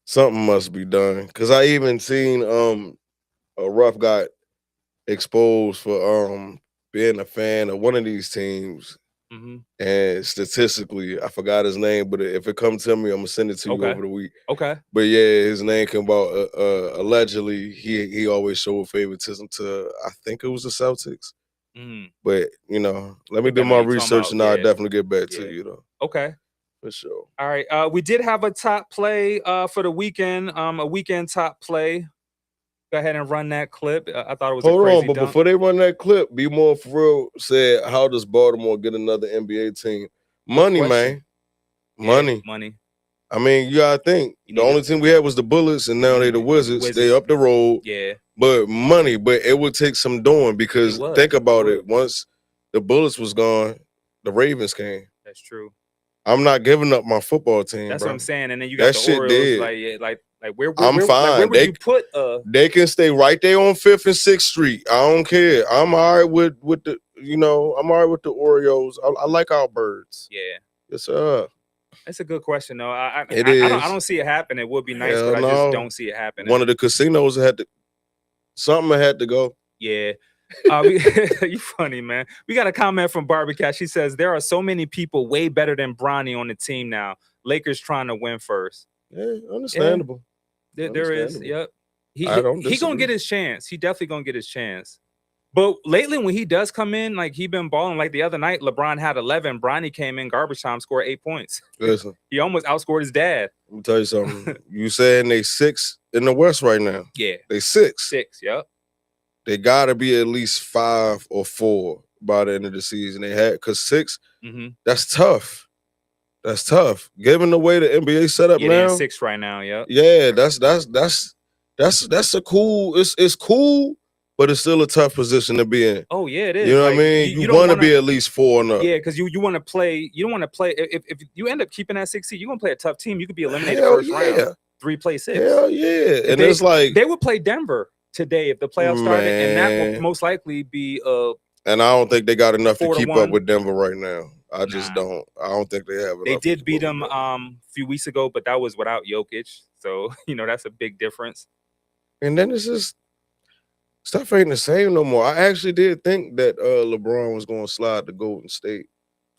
something must be done. Cause I even seen a Ruff got exposed for being a fan of one of these teams, and statistically, I forgot his name, but if it comes to me, I'm gonna send it to you over the week. Okay. But yeah, his name came about. Allegedly, he always showed favoritism to, I think it was the Celtics. But let me do my research, and I'll definitely get back to you though. Okay. For sure. All right. We did have a top play for the weekend. A weekend top play. Go ahead and run that clip. I thought it was Hold a crazy on, but dunk. before they run that clip, Bmore for real said, "How does Baltimore get another NBA team? Money, man. Money. Money. I mean, you gotta think. The only team we had was the Bullets, and now they the Wizards. They up the road. Yeah. But money. But it would take some doing because think about it. Once the Bullets was gone, the Ravens came. That's true. I'm not giving up my football team. That's bro. what I'm saying. And then you got that the Orioles. Dead. Like where I'm fine. Like, where would you put They can stay right there on 5th and 6th Street. I don't care. I'm all right with the I'm all right with the Orioles. I like our birds. Yeah. Yes, sir. That's a good question, though. I don't see it happen. It would be nice, but I just don't see it happening. One of the casinos something had to go. Yeah. You funny, man. We got a comment from Barbie. She says, there are so many people way better than Bronny on the team now. Lakers trying to win first. Yeah, understandable. Yeah. There is. Yep. He gonna get his chance. He definitely gonna get his chance. But lately, when he does come in, like he been balling. Like the other night, LeBron had 11. Bronny came in garbage time, scored 8 points. Listen, he almost outscored his dad. Let me tell you something. You saying they 6 in the West right now? Yeah, they 6. 6. Yep. They gotta be at least 5 or 4 by the end of the season. They had because 6. That's tough. That's tough. Given the way the NBA set up now, they're in 6 right now. Yep. Yeah, that's a cool. It's cool, but it's still a tough position to be in. Oh yeah, it is. You know what I mean? You want to be at least 4 and up. Yeah, because you want to play. You don't want to play. If you end up keeping that 6 seed, you're gonna play a tough team. You could be eliminated first round. 3 play 6. Hell yeah! And it's like they would play Denver today if the playoffs started, and that would most likely be And I don't think they got enough to keep up with Denver right now. I just don't. I don't think they have enough. They did beat them a few weeks ago, but that was without Jokic. So that's a big difference. And then it's just stuff ain't the same no more. I actually did think that LeBron was going to slide to Golden State.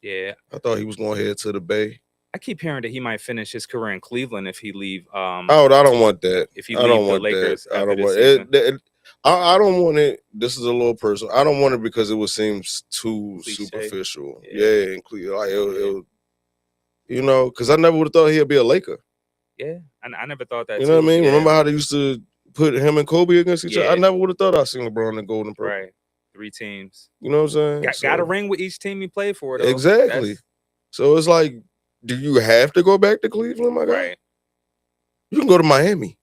Yeah, I thought he was going to head to the Bay. I keep hearing that he might finish his career in Cleveland if he leave. I don't want that. If he leave the Lakers, I don't want it. I don't want it. This is a little personal. I don't want it because it would seem too Cliche. superficial. Yeah, and like it'll, you know, because I never would have thought he'd be a Laker. Yeah, I never thought that. You know what I mean? Yeah. Remember how they used to put him and Kobe against each other? I Yeah. never would have thought I'd seen LeBron and Golden Purple. Right, 3 teams. You know what I'm saying? Got a ring with each team he played for, though. Exactly. So it's like, do you have to go back to Cleveland, my guy? Right. You can go to Miami.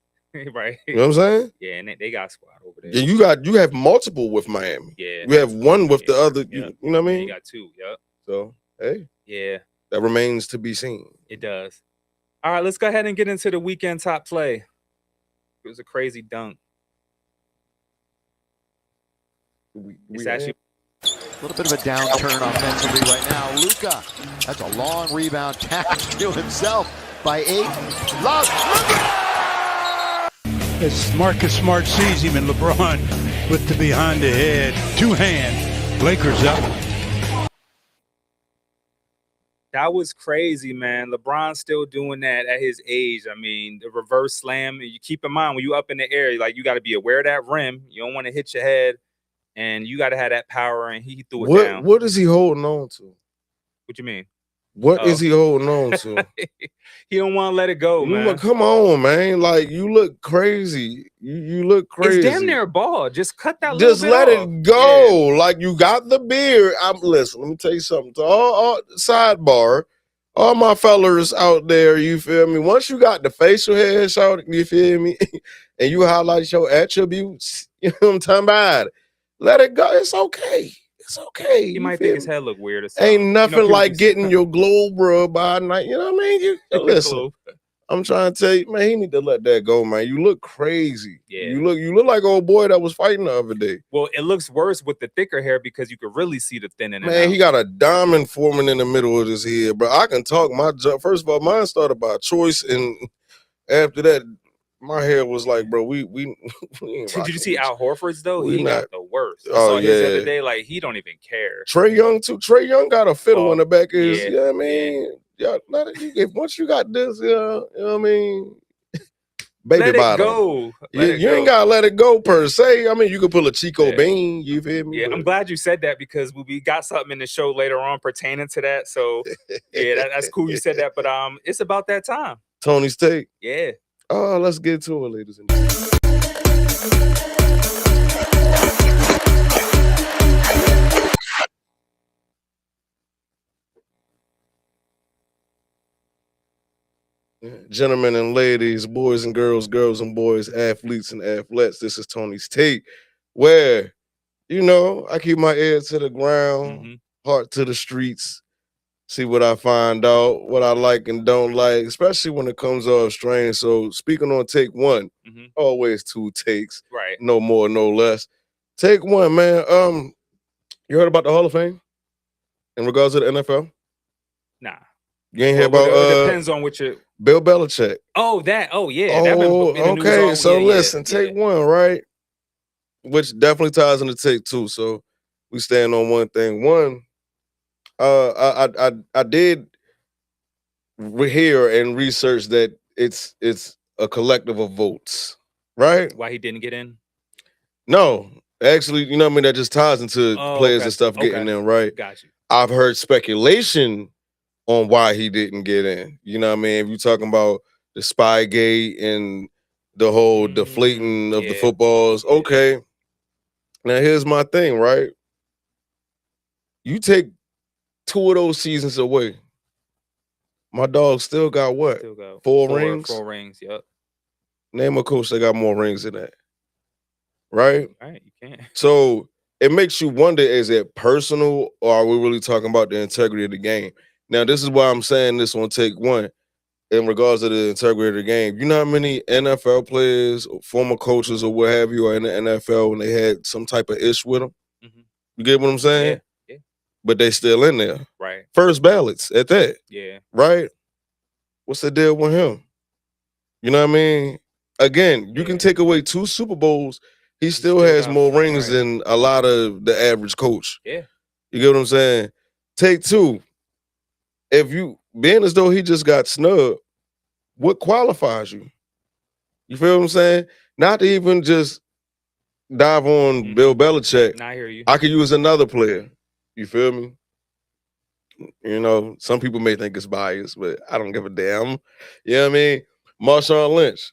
Right. You know what I'm saying? Yeah, and they got a squad over there. Yeah, you have multiple with Miami. Yeah. You have one with the other. You know what I mean? You got 2. Yep. So hey. Yeah. That remains to be seen. It does. All right, let's go ahead and get into the weekend top play. It was a crazy dunk. It's actually a little bit of a downturn offensively right now. Luka, that's a long rebound, tapped to himself by 8. Love. As Marcus Smart sees him, and LeBron with the behind the head, 2 hands. Lakers up. That was crazy, man. LeBron's still doing that at his age. I mean, the reverse slam. You keep in mind when you up in the air, like you got to be aware of that rim. You don't want to hit your head, and you got to have that power. And he threw it down. What is he holding on to? What you mean? What is he holding on to? He don't want to let it go, man. Come on, man. Like, you look crazy. You look crazy. It's damn near a ball. Just cut that Just little let bit off. it go. Yeah. Like, you got the beard. Listen, let me tell you something. To all sidebar, all my fellas out there, you feel me? Once you got the facial hair shot, you feel me? And you highlight your attributes, you know what I'm talking about? Let it go. It's okay. It's okay. He might think his head look weird or something. Ain't nothing like getting your globe rubbed by night. You know what I mean? Listen, I'm trying to tell you, man, he need to let that go, man. You look crazy. Yeah. You look like old boy that was fighting the other day. Well, it looks worse with the thicker hair because you could really see the thinning. Man, he got a diamond forming in the middle of his head, bro. I can talk my job. First of all, mine started by choice, and after that, my hair was like, bro, we Did you see Al Horford's though? We He not- got the worst. I Oh, saw his the yeah. other day. Like he don't even care. Trey Young too. Trey Young got a fiddle in the back of his. yeah, You know what I mean? Y'all, once you got this, you know what I mean? Baby Let it bottom. go. You ain't gotta let it go per se. I mean, you could pull a Chico Bean. You feel me? Yeah, I'm glad you said that because we got something in the show later on pertaining to that. So yeah, that's cool you said that. But it's about that time. Tony's take. Yeah. Oh, let's get to it, ladies and gentlemen. Gentlemen and ladies, boys and girls, girls and boys, athletes and athletes, this is Tony's Take, where, you know, I keep my ear to the ground, heart to the streets, see what I find out, what I like and don't like, especially when it comes off strange. So speaking on take one, always 2 takes, Right. no more, no less. Take one, man. You heard about the Hall of Fame in regards to the NFL? Nah. You ain't hear Well, about it depends on what you. Bill Belichick. Oh, that. Oh, yeah. That Oh, been in the news okay. all- So yeah, listen, take one, right? Which definitely ties into take 2. So we stand on one thing. One, I did hear and research that it's a collective of votes, right? Why he didn't get in? No, actually, you know what I mean? That just ties into Oh, players okay. and stuff getting Okay. in, right? Got you. I've heard speculation on why he didn't get in. You know what I mean? If you're talking about the Spygate and the whole deflating of the footballs, okay. Now here's my thing, right? You take 2 of those seasons away. My dog still got what? Still got 4 rings? 4 rings, yep. Name a coach that got more rings than that. Right? Right, you can't. So it makes you wonder, is it personal or are we really talking about the integrity of the game? Now, this is why I'm saying this on take one in regards to the integrity of the game. You know how many NFL players, or former coaches or what have you are in the NFL and they had some type of issue with them? You get what I'm saying? Yeah. But they still in there. Right. First ballots at that. Yeah. Right? What's the deal with him? You know what I mean? Again, you can take away 2 Super Bowls. He still has more rings than a lot of the average coach. Yeah. You get what I'm saying? Take 2. If you, being as though he just got snubbed, what qualifies you? You feel what I'm saying? Not to even just dive on Bill Belichick, I hear you. I could use another player. You feel me? You know, some people may think it's biased, but I don't give a damn. You know what I mean? Marshawn Lynch.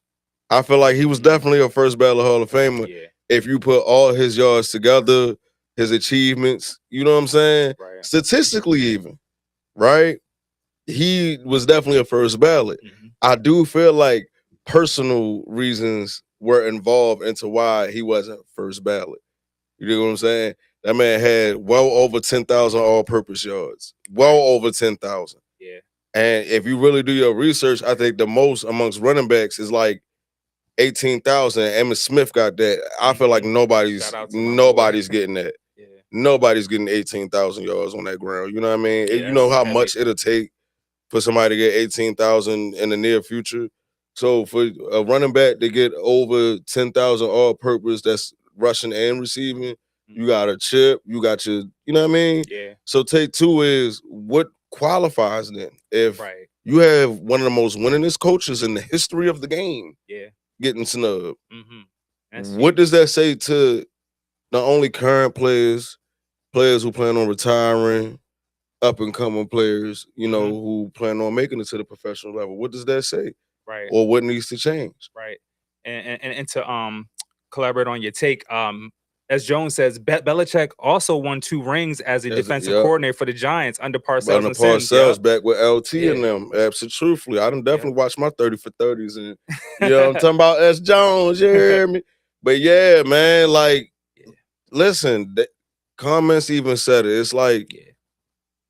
I feel like he was definitely a first ballot Hall of Famer. Yeah. If you put all his yards together, his achievements, you know what I'm saying? Right. Statistically even, right? He was definitely a first ballot. I do feel like personal reasons were involved into why he wasn't first ballot. You know what I'm saying? That man had well over 10,000 all-purpose yards. Well over 10,000. Yeah. And if you really do your research, I think the most amongst running backs is like 18,000. Emmitt Smith got that. I feel like nobody's getting that. Yeah. Nobody's getting 18,000 yards on that ground. You know what I mean? Yeah, You know that's how heavy. much it'll take for somebody to get 18,000 in the near future. So for a running back to get over 10,000 all-purpose, that's rushing and receiving, you got a chip, you got your, you know what I mean? Yeah. So take two is what qualifies then? If Right. you have one of the most winningest coaches in the history of the game Yeah. getting snubbed, That's what does that say to not only current players who plan on retiring, up and coming players, you know, who plan on making it to the professional level? What does that say? Right. Or what needs to change? Right. And to collaborate on your take, as Jones says, Belichick also won 2 rings as a defensive coordinator for the Giants under Parcells Under and Sims. Parcells back with LT Yeah. and them. Absolutely. I done definitely watched my 30 for 30s and you know what I'm talking about? S. Jones, you hear me? But yeah, man, like, listen, comments even said it. It's like,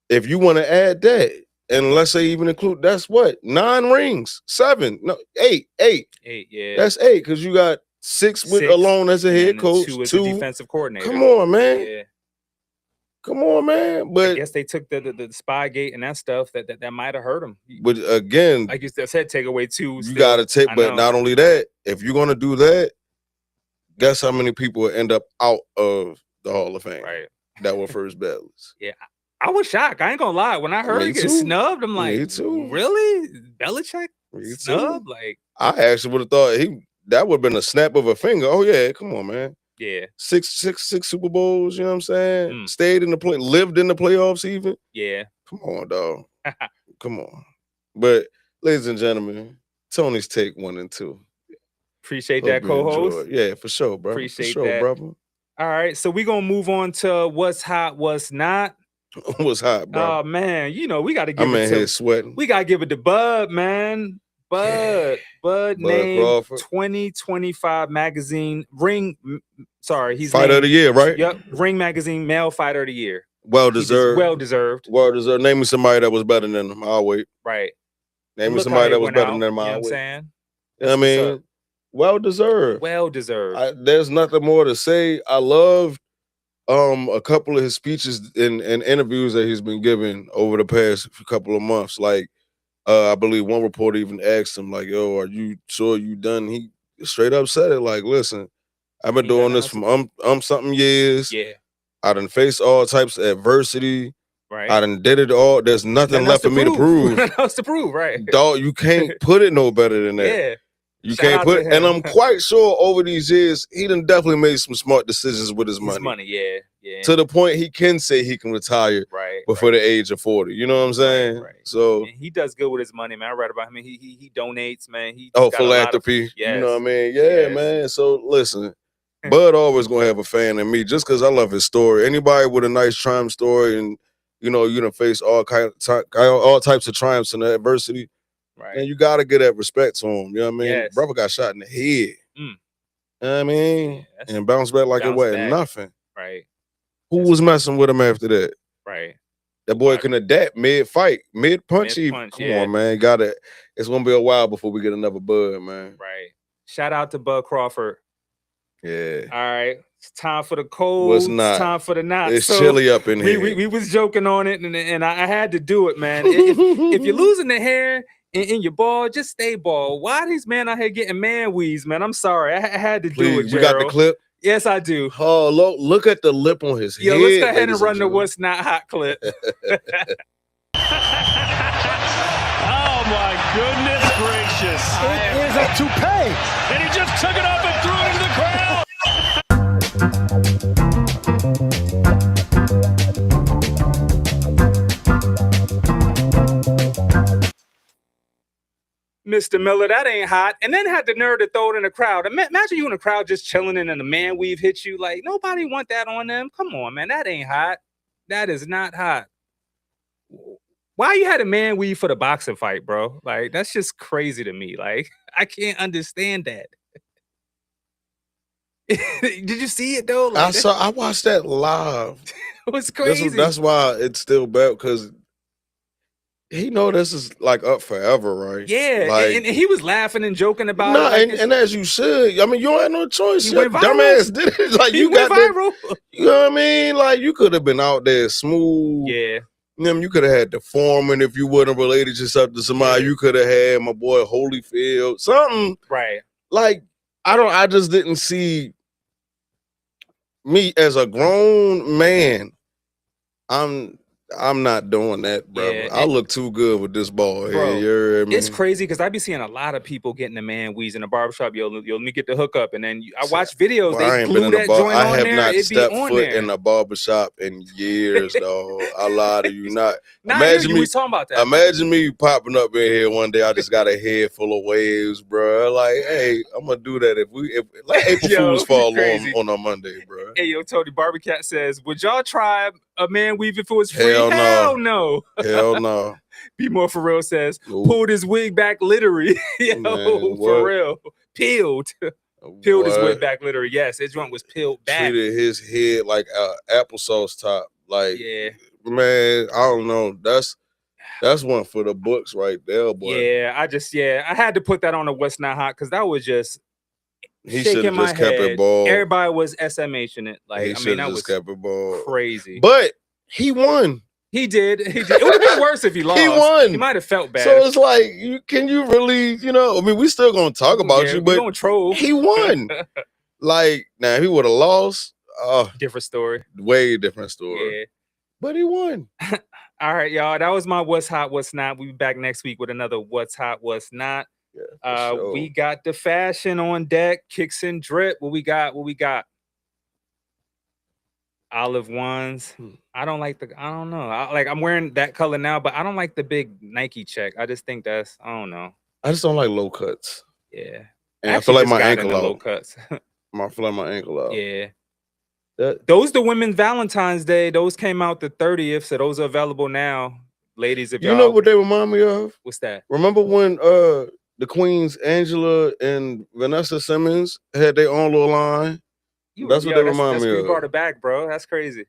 if you want to add that, and let's say even include, that's what? 9 rings, 7, no, 8. 8, yeah. That's 8, because you got 6 with alone as a head and coach, 2 as 2 a defensive coordinator. Come on, man. Yeah. Come on, man. I But guess they took the Spygate and that stuff that might have hurt him. but again, Like you said, take away 2. you gotta take, but not only that, if you're gonna do that, guess how many people will end up out of the Hall of Fame Right. that were first ballots? Yeah. I was shocked. I ain't gonna lie. When I heard Me he get too. snubbed, I'm like, Me too. really? Belichick Me too. snubbed? Like, I actually would have thought that would have been a snap of a finger. Oh yeah, come on, man. yeah, 6 Super Bowls, you know what I'm saying? Stayed in the lived in the playoffs even. yeah. Come on, dog. Come on. But ladies and gentlemen, Tony's take 1 and 2. Appreciate Hope that, you co-host. enjoyed. Yeah, for sure, bro. Appreciate for sure, that. brother. All right, so we're gonna move on to what's hot, what's not. What's hot, bro? Oh man, you know we gotta give I'm it in to here sweating. we gotta give it to Bud, man. Bud named Crawford. 2025 magazine he's Fighter named, of the year, right? Yep, Ring Magazine Male Fighter of the Year. Well deserved. Well deserved. Well deserved. Name me somebody that was better than him. I'll wait. Right. Name me Look somebody how that it was went better out, than him. you know I'll what I'm wait. saying? You know what I That's what's mean? up. Well deserved. Well deserved. There's nothing more to say. I loved a couple of his speeches and interviews that he's been giving over the past couple of months. Like, I believe one reporter even asked him, like, yo, are you sure you done? He straight up said it, like, listen, I've been doing this from something years. Yeah. I done faced all types of adversity. Right. I done did it all. There's nothing left for me to prove. Nothing else to prove, right? Dog, you can't put it no better than that. Yeah. You Shout can't out put to it. And him. I'm quite sure over these years, he done definitely made some smart decisions with his money. Yeah. Yeah. To the point he can say he can retire before the age of 40. You know what I'm saying? Right. So And he does good with his money, man. I read about him. He donates, man. He just got a lot of- philanthropy. Yes. You know what I mean? Yeah, Yes. man. So listen, Bud always gonna have a fan in me just because I love his story. Anybody with a nice triumph story and you done face all types of triumphs and adversity. Right. And you gotta get that respect to him. You know what I mean? Yes. Brother got shot in the head. You know what I mean? Yeah, and bounced back like it bounce wasn't back. nothing. Right. Who was messing with him after that? Right. That boy can adapt mid-fight, mid-punch even. Mid-punch, Come yeah. on, man. It's gonna be a while before we get another Bud, man. Right. Shout out to Bud Crawford. Yeah. All right. It's time for the cold. What's not? It's time for the not. It's chilly up in here. We was joking on it, and I had to do it, man. If you're losing the hair in your ball, just stay bald. Why these men out here getting man weaves, man? I'm sorry. I had to do it, Please, you got the Gerald. clip? Yes, I do. Oh, look at the lip on his Yo, head. let's go ahead and ladies run the gentlemen. What's Not Hot clip. Oh my goodness gracious. It is a toupee. And he just took it up and threw it into the crowd. Mr. Miller, that ain't hot. And then had the nerve to throw it in the crowd. Imagine you in the crowd just chilling and a man weave hit you. Like, nobody want that on them. Come on, man. That ain't hot. That is not hot. Why you had a man weave for the boxing fight, bro? Like, that's just crazy to me. Like, I can't understand that. Did you see it though? Like, I watched that live. It was crazy. That's why it's still bad, because he know this is like up forever, right? Yeah, like, and he was laughing and joking about it. Like, and as you should. I mean, you don't have no choice. He Your went viral. dumbass did it. Like, he you went got viral. You know what I mean? Like, you could have been out there smooth. Yeah. You could have had the foreman if you wouldn't have related yourself to somebody. Yeah. You could have had my boy Holyfield. Something. Right. Like, I just didn't see me as a grown man. I'm not doing that, brother. Yeah, I look too good with this ball Bro, here. You hear me? it's crazy because I be seeing a lot of people getting the man weaves in the barbershop. Yo, let me get the hookup. And then I watch videos. Well, I They ain't been glue in a that bar. joint I on have there. not It be stepped on foot there. in a barbershop in years, dog. I lie to you not. Nah, Imagine you me was talking about that. Imagine me popping up in here one day. I just got a head full of waves, bro. Like, hey, I'm gonna do that if like April Yo, Fools fall crazy. on a Monday, bro. Hey, yo, Tony Barbercat says, would y'all try a man weave if it was free? Hell no. Hell no. Hell no. Bmore for real says, Nope. pulled his wig back literally. Yo, Man, for what? real. Peeled. Peeled his What? wig back literally. Yes, his joint was peeled back. Treated his head like applesauce top. Like, Yeah. man, I don't know. That's one for the books right there, boy. Yeah, I had to put that on the What's Not Hot because that was just He should shaking have my just kept head. it bald. Everybody was SMHing it. Like, He I should mean, that have was just kept it bald. crazy. But he won. He did. It would have been worse if he lost. He won. He might have felt bad. So it's like, can you really, I mean, we still gonna talk about Yeah, you, we but gonna troll. he won. Like, now if he would have lost, Different story. way different story. Yeah. But he won. All right, y'all. That was my What's Hot, What's Not. We'll be back next week with another What's Hot, What's Not. Yeah, for sure. We got the fashion on deck, kicks and drip. What we got? Olive ones. I don't know. I'm wearing that color now, but I don't like the big Nike check. I just think I don't know. I just don't like low cuts. Yeah. And I feel like just my got ankle into out. low cuts. I feel like my ankle out. Yeah. That, Those the Women's Valentine's Day. Those came out the 30th, so those are available now. Ladies, if you y'all know what they remind me of? What's that? Remember when the Queens Angela and Vanessa Simmons had their own little line? That's what they remind me You of. brought it back, bro. That's crazy.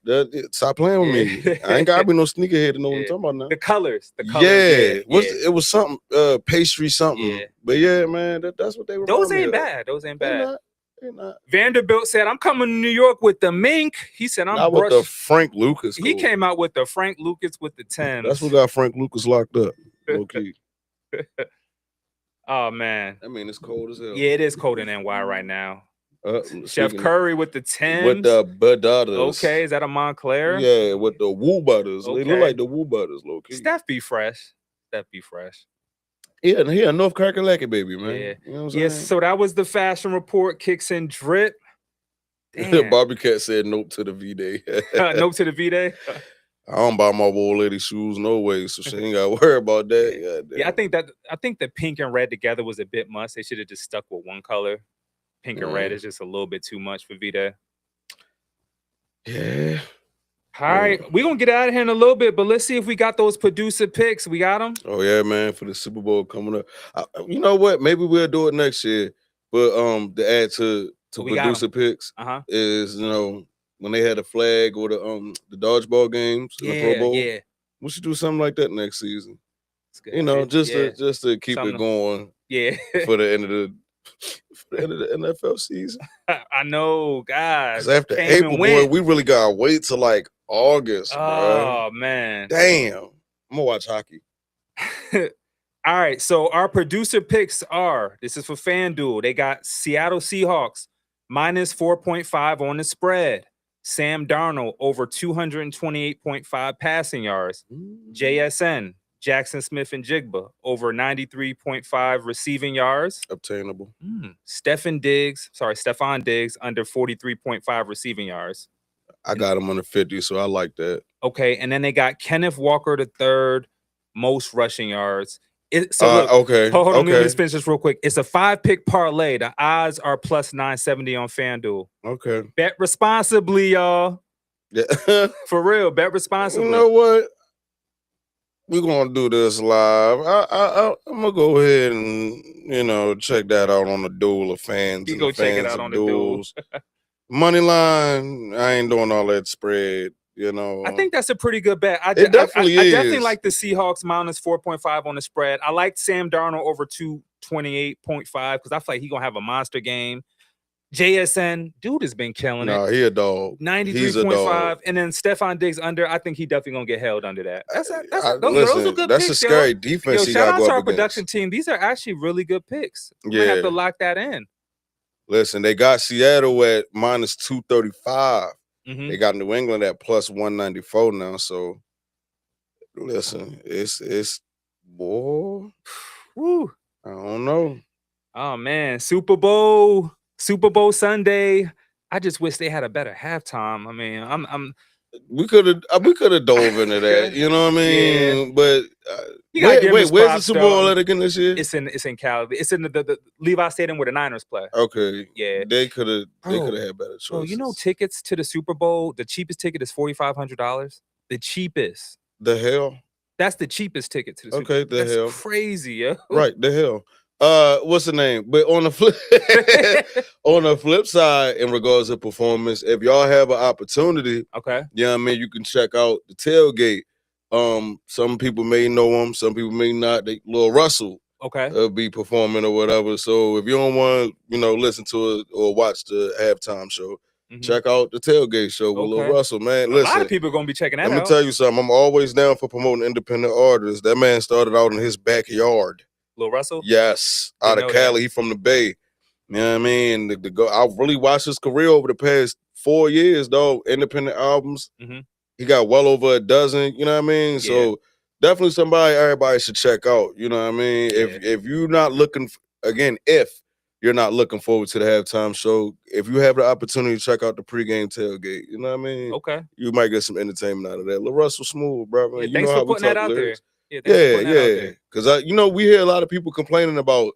Stop playing with me. I ain't gotta be no sneakerhead to know what I'm talking about now. The colors. Yeah. It was something pastry something. Yeah. But yeah, man, that's what they remind Those me ain't of. bad. Those ain't bad. They're not. Vanderbilt said, I'm coming to New York with the mink. He said, I'm Not with the Frank Lucas. He coat. came out with the Frank Lucas with the Timbs. That's what got Frank Lucas locked up. Low key. Oh, man. I mean, it's cold as hell. Yeah, it is cold in NY right now. Chef Speaking Curry with the Timbs. with the Butters. Okay, is that a Montclair? Yeah, with the Woo Butters. They look Okay. like the Woo Butters, low key. Steph be fresh. Yeah, North Carolina, baby, man. Yeah. You know what I'm Yes, saying? so that was the fashion report, kicks and drip. Damn. Bobby Cat said nope to the V-Day. Nope to the V-Day. I don't buy my old lady shoes no way, so she ain't got to worry about that. Yeah, I think the pink and red together was a bit much. They should have just stuck with one color. Pink and red is just a little bit too much for V-Day. Yeah. All right, we're going to get out of here in a little bit, but let's see if we got those producer picks. We got them? Oh, yeah, man, for the Super Bowl coming up. You know what? Maybe we'll do it next year. But to add to We got producer 'em. picks is, when they had a flag or the dodgeball games in the Pro Bowl. Yeah. We should do something like that next season. good. Just Yeah. to keep Something it going Yeah. for the end of the NFL season. I know, guys. Because after April, boy, we really gotta wait till like August, bro. Oh, man. Damn. I'm gonna watch hockey. All right, so our producer picks are, this is for FanDuel. They got Seattle Seahawks minus 4.5 on the spread. Sam Darnold over 228.5 passing yards. JSN, Jackson Smith and Jigba over 93.5 receiving yards. Obtainable. Stephon Diggs under 43.5 receiving yards. I got him under 50, so I like that. Okay, and then they got Kenneth Walker III, most rushing yards. Look, okay. hold on, let me Okay. just finish this real quick. It's a 5-pick parlay. The odds are plus 970 on FanDuel. Okay. Bet responsibly, y'all. Yeah. For real, bet responsibly. You know what? We're gonna do this live. I'm gonna go ahead and check that out on the Duel of Fans You and go the check it Fans out of on the Duel. Duels. Money line, I ain't doing all that spread. I think that's a pretty good bet. It definitely I is. definitely like the Seahawks minus 4.5 on the spread. I like Sam Darnold over 228.5 because I feel like he's gonna have a monster game. JSN, dude has been killing No, it. he a dog. He's a 93.5. dog. And then Stephon Diggs under. I think he definitely gonna get held under that. Those are Listen, good that's picks, a scary yo. defense Yo, he shout got out go to up our against. production team. These are actually really good picks. I'm gonna Yeah. have to lock that in. Listen, they got Seattle at minus 235. Mhm. They got New England at plus 194 now. So listen, it's boy. Woo. I don't know. Oh man, Super Bowl Sunday. I just wish they had a better halftime. I mean, we could have dove into that. You know what I mean? Yeah. But You gotta give him his where's the props, Super Bowl though. at again this year? It's in Cali. It's in the Levi Stadium where the Niners play. Okay. Yeah. They could have Bro, had better choices. Bro, you know tickets to the Super Bowl, the cheapest ticket is $4,500. The cheapest. The hell? That's the cheapest ticket to the Super Okay, Bowl. the That's hell. crazy, yo. Right, the hell. What's the name? But on the flip side, in regards to performance, if y'all have an opportunity, okay, you can check out the tailgate. Some people may know him, some people may not. Lil Russell, okay, be performing or whatever. So if you don't want to, listen to it or watch the halftime show, check out the tailgate show with Lil Okay. Russell, man. A Listen, lot of people are gonna be checking that let me out. tell you something. I'm always down for promoting independent artists. That man started out in his backyard. Lil Russell? Yes, Didn't out of know Cali. that. He from the Bay. You know what I mean? I've really watched his career over the past 4 years, dog. Independent albums. Mhm. He got well over a dozen. You know what I mean? So definitely somebody everybody should check out. You know what I mean? If you're not looking if you're not looking forward to the halftime show, if you have the opportunity to check out the pregame tailgate, you know what I mean? Okay. You might get some entertainment out of that. Lil Russell Smooth, bro. Man, Yeah, you thanks know for how we putting that talk out there. lyrics. Yeah, thanks for putting that out there. Because we hear a lot of people complaining about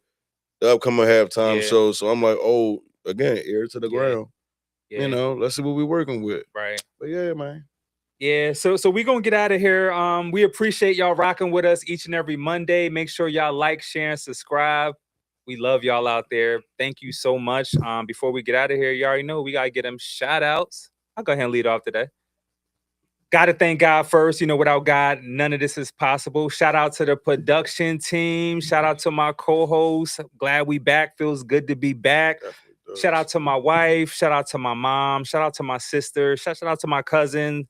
the upcoming halftime Yeah. show. So I'm like, oh, again, ear to the ground. Yeah. You know, let's see what we're working with. Right. But yeah, man. Yeah, so we're gonna get out of here. We appreciate y'all rocking with us each and every Monday. Make sure y'all like, share, and subscribe. We love y'all out there. Thank you so much. Before we get out of here, you already know we gotta get them shout outs. I'll go ahead and lead off today. Gotta thank God first. Without God, none of this is possible. Shout out to the production team. Shout out to my co-host. Glad we back. Feels good to be back. Shout out to my wife. Shout out to my mom. Shout out to my sister. Shout out to my cousins.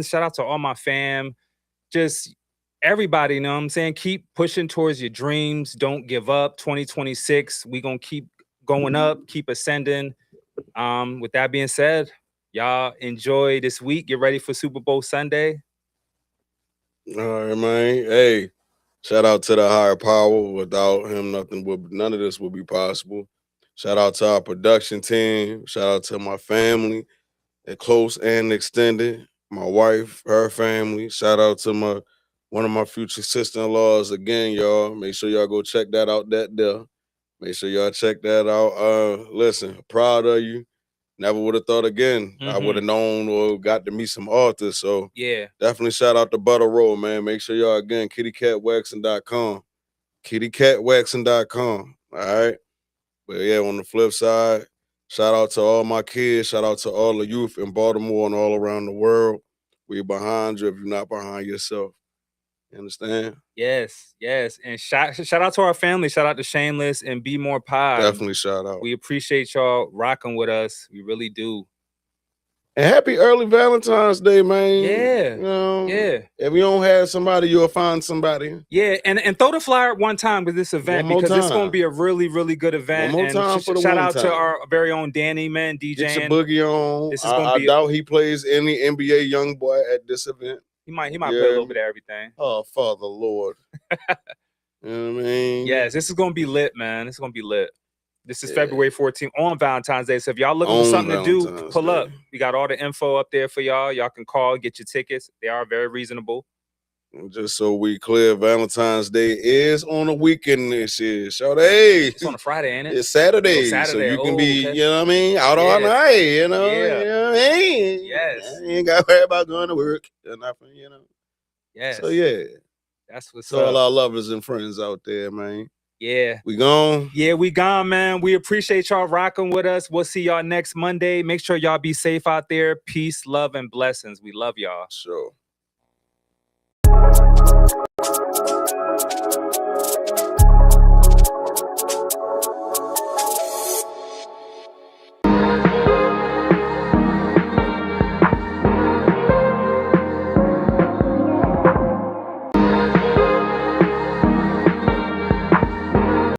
Shout out to all my fam. Just everybody, you know what I'm saying? Keep pushing towards your dreams. Don't give up. 2026, we gonna keep going up, keep ascending. With that being said, y'all enjoy this week. Get ready for Super Bowl Sunday. All right, man. Hey, shout out to the higher power. Without him, none of this would be possible. Shout out to our production team. Shout out to my family, close and extended. My wife, her family. Shout out to one of my future sister-in-laws. Again, y'all. Make sure y'all go check that out. Make sure y'all check that out. Listen, proud of you. Never would have thought again. I would have known or got to meet some authors. So Yeah. definitely shout out to Butter Roll, man. Make sure y'all again, kittycatwaxing.com. kittycatwaxing.com. All right. But yeah, on the flip side, shout out to all my kids. Shout out to all the youth in Baltimore and all around the world. We're behind you if you're not behind yourself. You understand? Yes. And shout out to our family. Shout out to Shameless and BmorePod. Definitely shout out. We appreciate y'all rocking with us. We really do. And happy early Valentine's Day, man. Yeah. You know, Yeah. If you don't have somebody, you'll find somebody. Yeah, and throw the flyer one time with this event One more because it's time. going to be a really, really good event. One more And time for the shout one out to time. our very own Danny, man, DJing. Get your boogie on. This is gonna I be doubt he plays any NBA young boy at this event. He might play a little bit of everything. Oh, Father Lord. You know what I mean? Yes, this is going to be lit, man. This is going to be lit. This is February 14th on Valentine's Day. So if y'all looking for On something to do, Valentine's pull Day. up. We got all the info up there for y'all. Y'all can call, get your tickets. They are very reasonable. And just so we clear, Valentine's Day is on a weekend this year. Shout hey, It's on a Friday, ain't it? it's Saturday, Oh, Saturday. so you can Oh, be, okay. you know what I mean, out all Yeah. night, you know. Yeah. You know what I mean? Yes. You ain't got to worry about going to work or nothing, you know. Yes. So yeah, That's what's to all up. our lovers and friends out there, man. Yeah. We gone. Yeah, we gone, man. We appreciate y'all rocking with us. We'll see y'all next Monday. Make sure y'all be safe out there. Peace, love, and blessings. We love y'all. Sure.